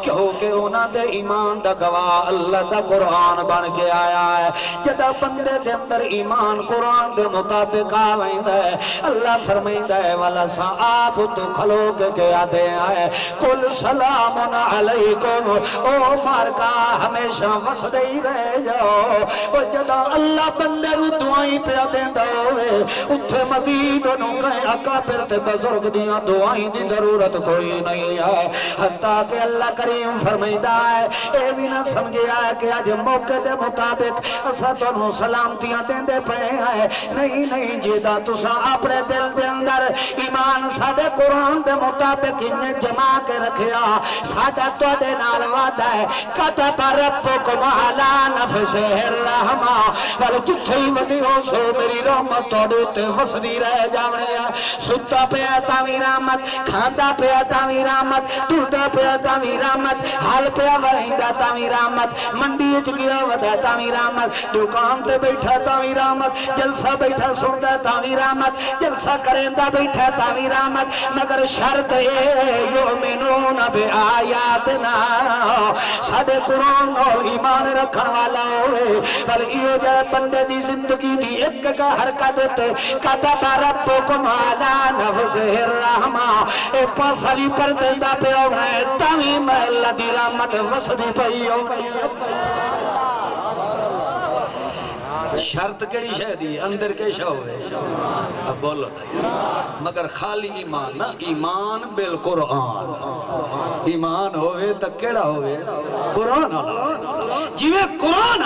کیونکہ انہاں دے ایمان دا گواہ اللہ دا قرآن بن کے آیا ہے جدہ بندے دے اندر ایمان قرآن دے مطابق آوائندہ ہے اللہ فرمائندہ ہے وَلَسَا آبُتُ خَلُوْقِ کے آدھے آئے کل سلام علیکم او مارکا ہمیشہ وسدے ہی رہ جاؤ او جدہ اللہ بندے رو دعائیں پہ دیندہ ہوئے اتھے مزید انہوں کہیں اکابر تے بزرگ دیاں دعائیں دی ضرورت کوئی نہیں ہے حتیٰ کہ اللہ کریم فرمائدہ ہے اے بھی نہ سمجھے آئے کہ آج موقع دے مطابق اسا تو انہوں سلامتیاں دیندے پہ آئے نہیں جیدہ تسا اپنے دل دے اندر ایمان ساڑے قرآن دے مطابق انہیں جمع کے رکھیا ساڑا تو دے نال وعدہ ہے کتب ربکم علی نفسہ الرحمہ ولی جتھے ہی ودی ہو سو میری رحمت توڑو تے وسدی رہ جاونے ستا پہ تاوی رحمت کھاندہ پہ تاوی رحمت ٹوٹا پہ تاوی رحمت حال پہ ورہندہ تاوی رحمت منڈی چکیا ودہ تاوی رحمت دکان تے بیٹھا تاوی رحمت جلسہ بیٹھا سندہ تاوی رحمت جلسہ کرندہ بیٹھا تاوی رحمت مگر شرط یؤمنون بآیاتنا ساڑے قرآن اور ایمان رکھن والا ہوئے بل ایو جائے بندے دی زندگی دی ایک کا حرکت تے کتب ربکم علی نفسہ الرحمہ اے پاسالی پر دیندہ پہ ہوئے تاوی میں اللہ دی رحمت وسدی پئی ہوئے شرط کیڑی شے دی اندر کے شے ہوئے اب بولو مگر خالی ایمان نا ایمان بالقرآن ایمان ہوئے تا کیڑا ہوئے قرآن جیوے قرآن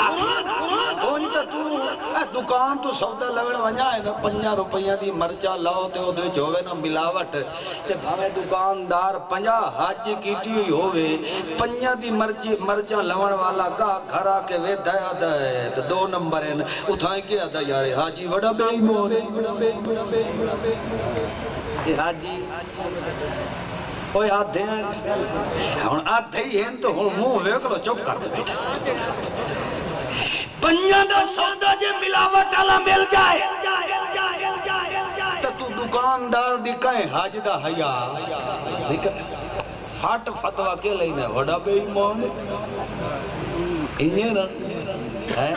آگے دکان تو سودا لوڑ ونجا ہے نا 5 روپیہ دی مرچا لاؤ تے او دے ہوئے نا ملاوٹ تے بھاوے دکاندار 50 حج کیتی ہوئی ہوئے 5 دی مرچا لوڑ والا گاہ گھر آ کے وے دیا دے تے 2 نمبر ہیں اتھائیں کیا دا یار حاجی وڑا بے ایمان یہ حاجی کوئی آدھے ہیں ہون آدھے ہی ہیں تو ہون منہ ویکلو چپ کر دے بیٹھا 5 دا سودا جے ملاوٹ والا مل جائے تو دکاندار دی کہیں حج دا حیا فٹ فتوہ کے لینے وڑا بے ایمان انہیں نا ہے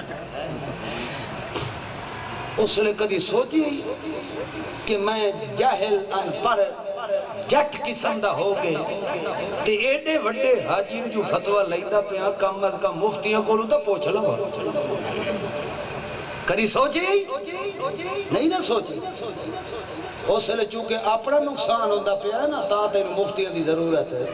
اس لئے کدی سوچی کہ میں جاہل ان پڑھ جٹ قسم دا ہو گئے تے ایڈے وڈے حاجی جو فتوہ لیندہ پہ کم از کم مفتیاں کولوں تا پوچھ لوں کدی سوچی نہیں نہ سوچی اس لئے چونکہ اپنا نقصان ہوندہ پیا نا تا تین مفتیاں دی ضرورت ہے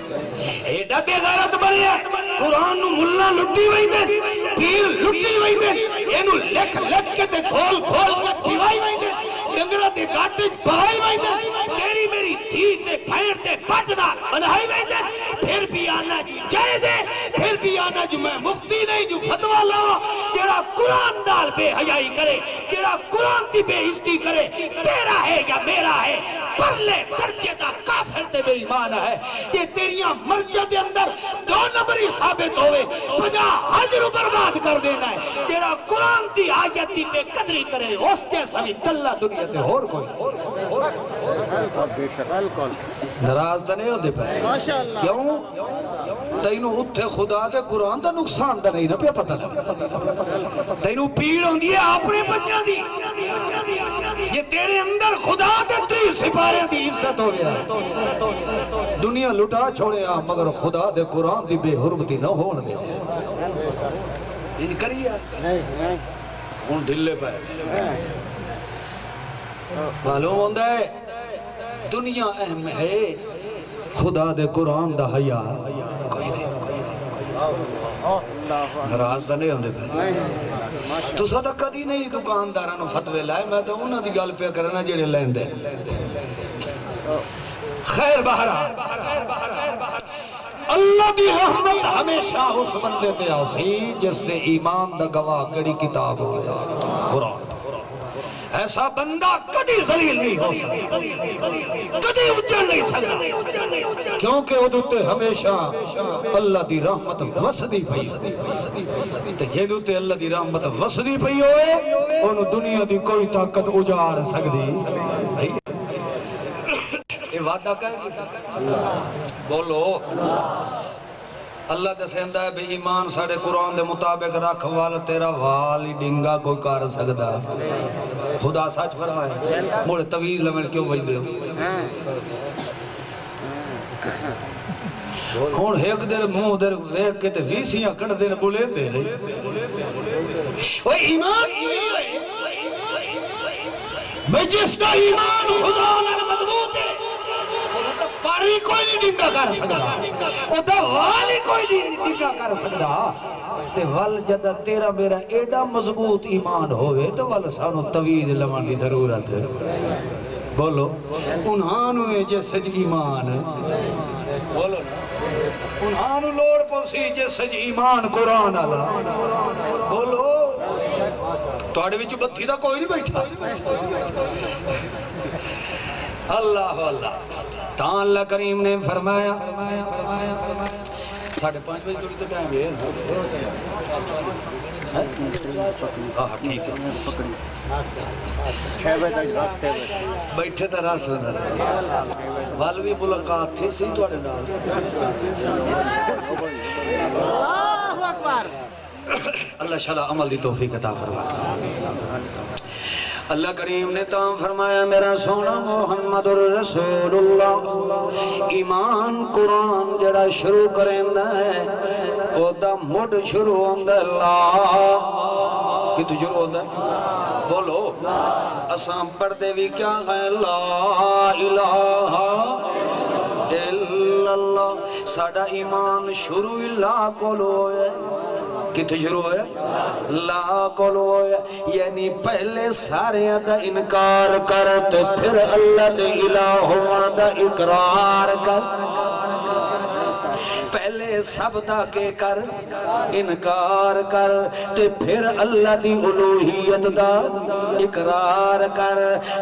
ایڈا بے غیرت بنیا قرآن نو ملہ لٹی وئی دے پیر لٹی وئی دے اینو لکھ لکھ کے تے کھول کھول کے پیوائی وئی دے ڈنگرہ تے گاٹے بہائی وئی دے تیری میری دھی تے پھیر تے پٹنا بنائی وئی دے پھر بھی آنا جو جائز ہے پھر بھی آنا جو میں مفتی نہیں جو فتوہ لاؤں تیرا قرآن دال بے حیائی کرے تیرا قرآن دی بے عزتی کرے تیرا ہے یا میرا ہے پرلے درجے دا کافر تے بے ایمان ہے یہ تیریاں مرجع دے اندر 2 نمبری ثابت ہوئے 50 حجر برباد کر دینا ہے تیرا قرآن دی آیت دی بے قدری کرے اس جیسا بھی دلہ دنیا تے اور کوئی بے شکل کون نراز تا نہیں ہوندے پہ کیوں تینوں اتھے خدا دے قرآن دا نقصان دا نہیں نہ پیا پتہ لگا تینوں پیڑ ہوندی ہے اپنے بچہ دی یہ تیرے اندر خدا دے 3 سپارے دی عزت ہو گیا دنیا لٹا چھوڑے آ مگر خدا دے قرآن دی بے حرمتی نہ ہون دے یہ کریے ہون ڈھلے پہ معلوم ہوندہ ہے دنیا اہم ہے خدا دے قرآن دا حیا کوئی نہیں نراز دا نہیں ہوندے پہ تو سادہ کدی نہیں دکاندارانو فتوے لائے میں تو انہاں دی گل پہ کرنا جڑے لین دے خیر بہرا اللہ دی رحمت ہمیشہ اس بندے تے آسی جس نے ایمان دا گواہ کڑی کتاب ہویا قرآن ایسا بندہ کدی ذلیل نہیں ہو سکتا کدی اجڑ نہیں سکتا کیونکہ وہ دوتے ہمیشہ اللہ دی رحمت وسدی پئی تے جے دوتے اللہ دی رحمت وسدی پئی ہوئے انہوں دنیا دی کوئی طاقت اجاڑ سکتی یہ وعدہ کہیں بولو اللہ دے سیندہ ہے بے ایمان ساڑھے قرآن دے مطابق رکھ وال تیرا والی ڈنگا کوئی کار سکتا خدا سچ فرمائے موڑے طویل لمن کیوں بھائی دے ہون ایک دیر منہ دیر ویک کے تے ویسیاں کڑ دیر بولے دے وہ ایمان میں جس کا ایمان خدا نے مضبوط ہے پاروی کوئی نہیں ڈنگا کر سکتا وہ تو والی کوئی نہیں ڈنگا کر سکتا تے وال جدہ تیرا میرا ایڈا مضبوط ایمان ہوئے تو وال سانو طویل لمن کی ضرورت ہے بولو انہانوے جیسج ایمان بولو انہانو لوڑ پوسی جیسج ایمان قرآن اللہ بولو توڑے وچ بتھی دا کوئی نہیں بیٹھا اللہ اللہ تاں اللہ کریم نے فرمایا 5:30 بجے توڑی تو ٹائم ہے ہاں ٹھیک ہے بیٹھے تا راس والوی ملاقات تھی سی توڑے نال اللہ اکبر اللہ شاء عمل دی توفیق عطا فرمائے اللہ کریم نے تاں فرمایا میرا سونا محمد الرسول اللہ ایمان قرآن جڑا شروع کریں ہے او دا مڈ شروع ہوندہ اللہ کتو شروع ہوندہ بولو اسام پردے بھی کیا ہے لا الہ الا اللہ ساڑا ایمان شروع اللہ کو لوئے کتھے شروع ہویا لا کولو ہویا یعنی پہلے سارے دا انکار کر تے پھر اللہ دے الہ ہون دا اقرار کر پہلے سب دا کے کر انکار کر تے پھر اللہ دی الوہیت دا اقرار کر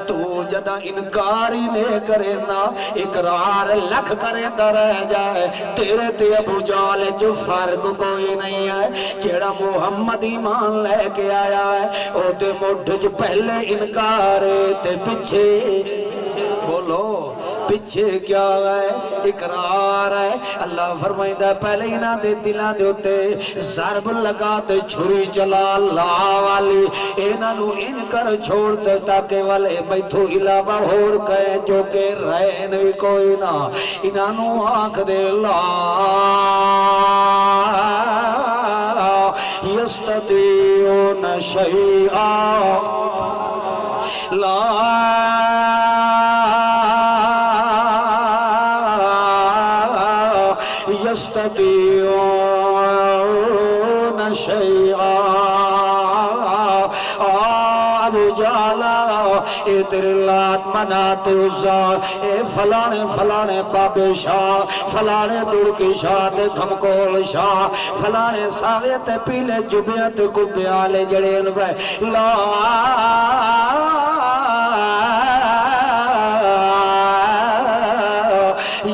تو جدا انکار ہی نہیں کرے نا اقرار لکھ کرے دا رہ جائے تیرے تے ابو جال جو فرق کوئی نہیں ہے جیڑا محمد ایمان لے کے آیا ہے او تے مڈھ پہلے انکار تے پیچھے بولو پیچھے کیا ہے اقرار ہے اللہ فرمائدہ پہلے ہی نہ دے دلان دے ہوتے ضرب لگا تے چھری چلا اللہ والی انہوں ان کر چھوڑتے تاکہ والے بیٹھو علاوہ ہور کہے جو کہ رہن بھی کوئی نہ انہوں آنکھ دے لا یستطیعون شیئا لا يستطيعون شيئا ابو جالا اے تیرے لات منات عزا اے فلانے فلانے بابے شاہ فلانے دڑکی شاہ تے دھمکول شاہ فلانے ساوے تے پیلے جبیاں تے کبیالے جڑے انوے لا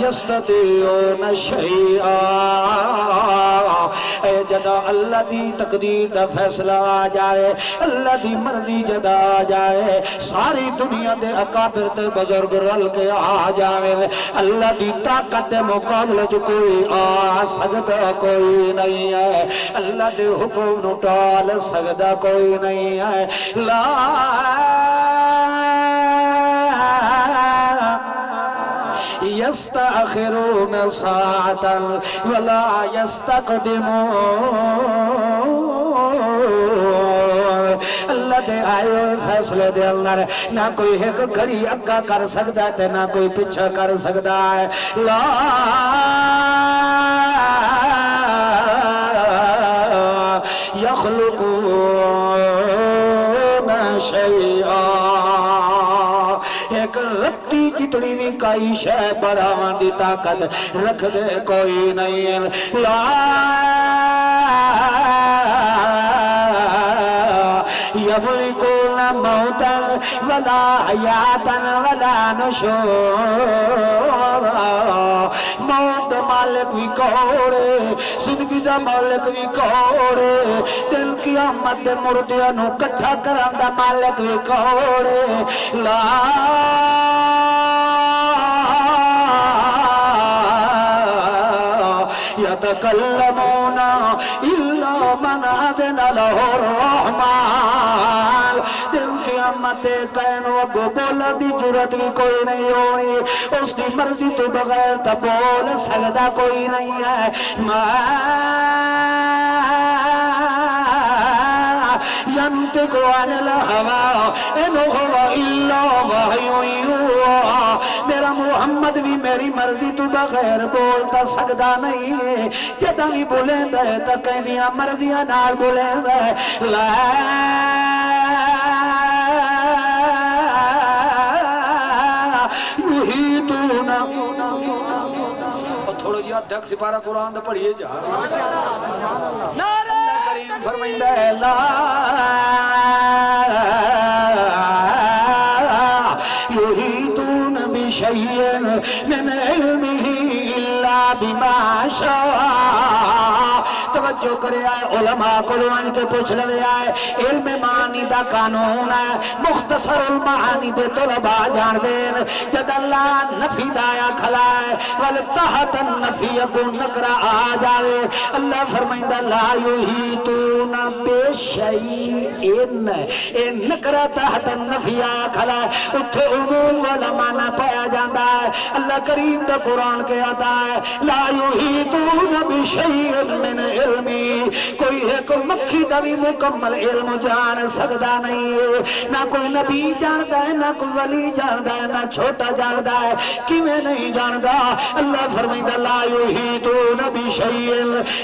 یستطیعون شیئا اے جدا اللہ دی تقدیر دا فیصلہ آ جائے اللہ دی مرضی جدا آ جائے ساری دنیا دے اکابر تے بزرگ رل کے آ جائے اللہ دی طاقت دے مقابلے جو کوئی آ سکتا کوئی نہیں ہے اللہ دے حکم نو ٹال سکتا کوئی نہیں ہے لا يستأخرون ساعة ولا يستقدمون اللہ دے آئے فیصلے دے اندر نہ کوئی ایک گھڑی اگا کر سکتا ہے نہ کوئی پیچھے کر سکتا ہے لا يخلقون شيئا ایک رتی جتنی بھی کئی شے براوان دی طاقت رکھ دے کوئی نہیں لا یملکون موتا ولا حیاتا ولا نشورا موت مالک بھی کوڑے زندگی دا مالک بھی کوڑے دل قیامت دے مردیاں نو کٹھا کران دا مالک بھی کوڑے لا يتكلمون إلا من أذن له الرحمن دل قیامت کہن وگو بولا دی جرت بھی کوئی نہیں ہونی اس دی مرضی تو بغیر تا بول سکتا کوئی نہیں ہے ينطق عن الهوى إن هو إلا وحي يوحى میرا محمد بھی میری مرضی تو بغیر بولتا سکتا نہیں ہے جدا بھی بولیندا ہے تا کہندیاں مرضیاں نال بولیندا ہے لا یحیطون تھوڑا جی ادھک سپارہ قرآن دا پڑھیے جا اللہ کریم فرمائندہ ہے لا یحیطون بشیء من علمہ الا بما شاء توجہ کرے آئے علماء قرآن کے پوچھ لے آئے علم معنی دا قانون ہے مختصر المعانی دے طلبہ جان دین جد اللہ نفی دایا کھلائے والتحت النفی کو نکرہ آ جاوے اللہ فرمائندہ لا یحیطون بشیء اے نکرہ تحت النفی آ کھلائے اتھے عموم والا معنی پایا جاندہ ہے اللہ کریم دا قرآن کے آتا ہے لا یحیطون بشیء من علم علمی، کوئی ایک مکھی دا بھی مکمل علم جان سکدا نہیں ہے، نہ کوئی نبی جاندا ہے، نہ کوئی ولی جاندا ہے، نہ چھوٹا جاندا ہے، کیویں نہیں جاندا؟ اللہ فرمائندا لا یحیطون بشیء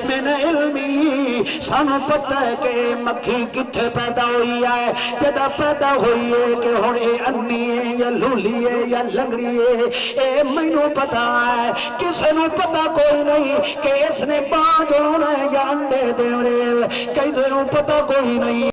من علمی، سانو پتہ ہے کہ مکھی کتھے پیدا ہوئی ہے، جدا پیدا ہوئی ہے کہ ہن اے انی ہے یا لولی ہے یا لنگڑی ہے، اے مینوں پتہ ہے، کسے نوں پتہ کوئی نہیں کہ اس نے بانج ہونا ہے یا انڈے دینے، کئی نوں پتہ کوئی نہیں۔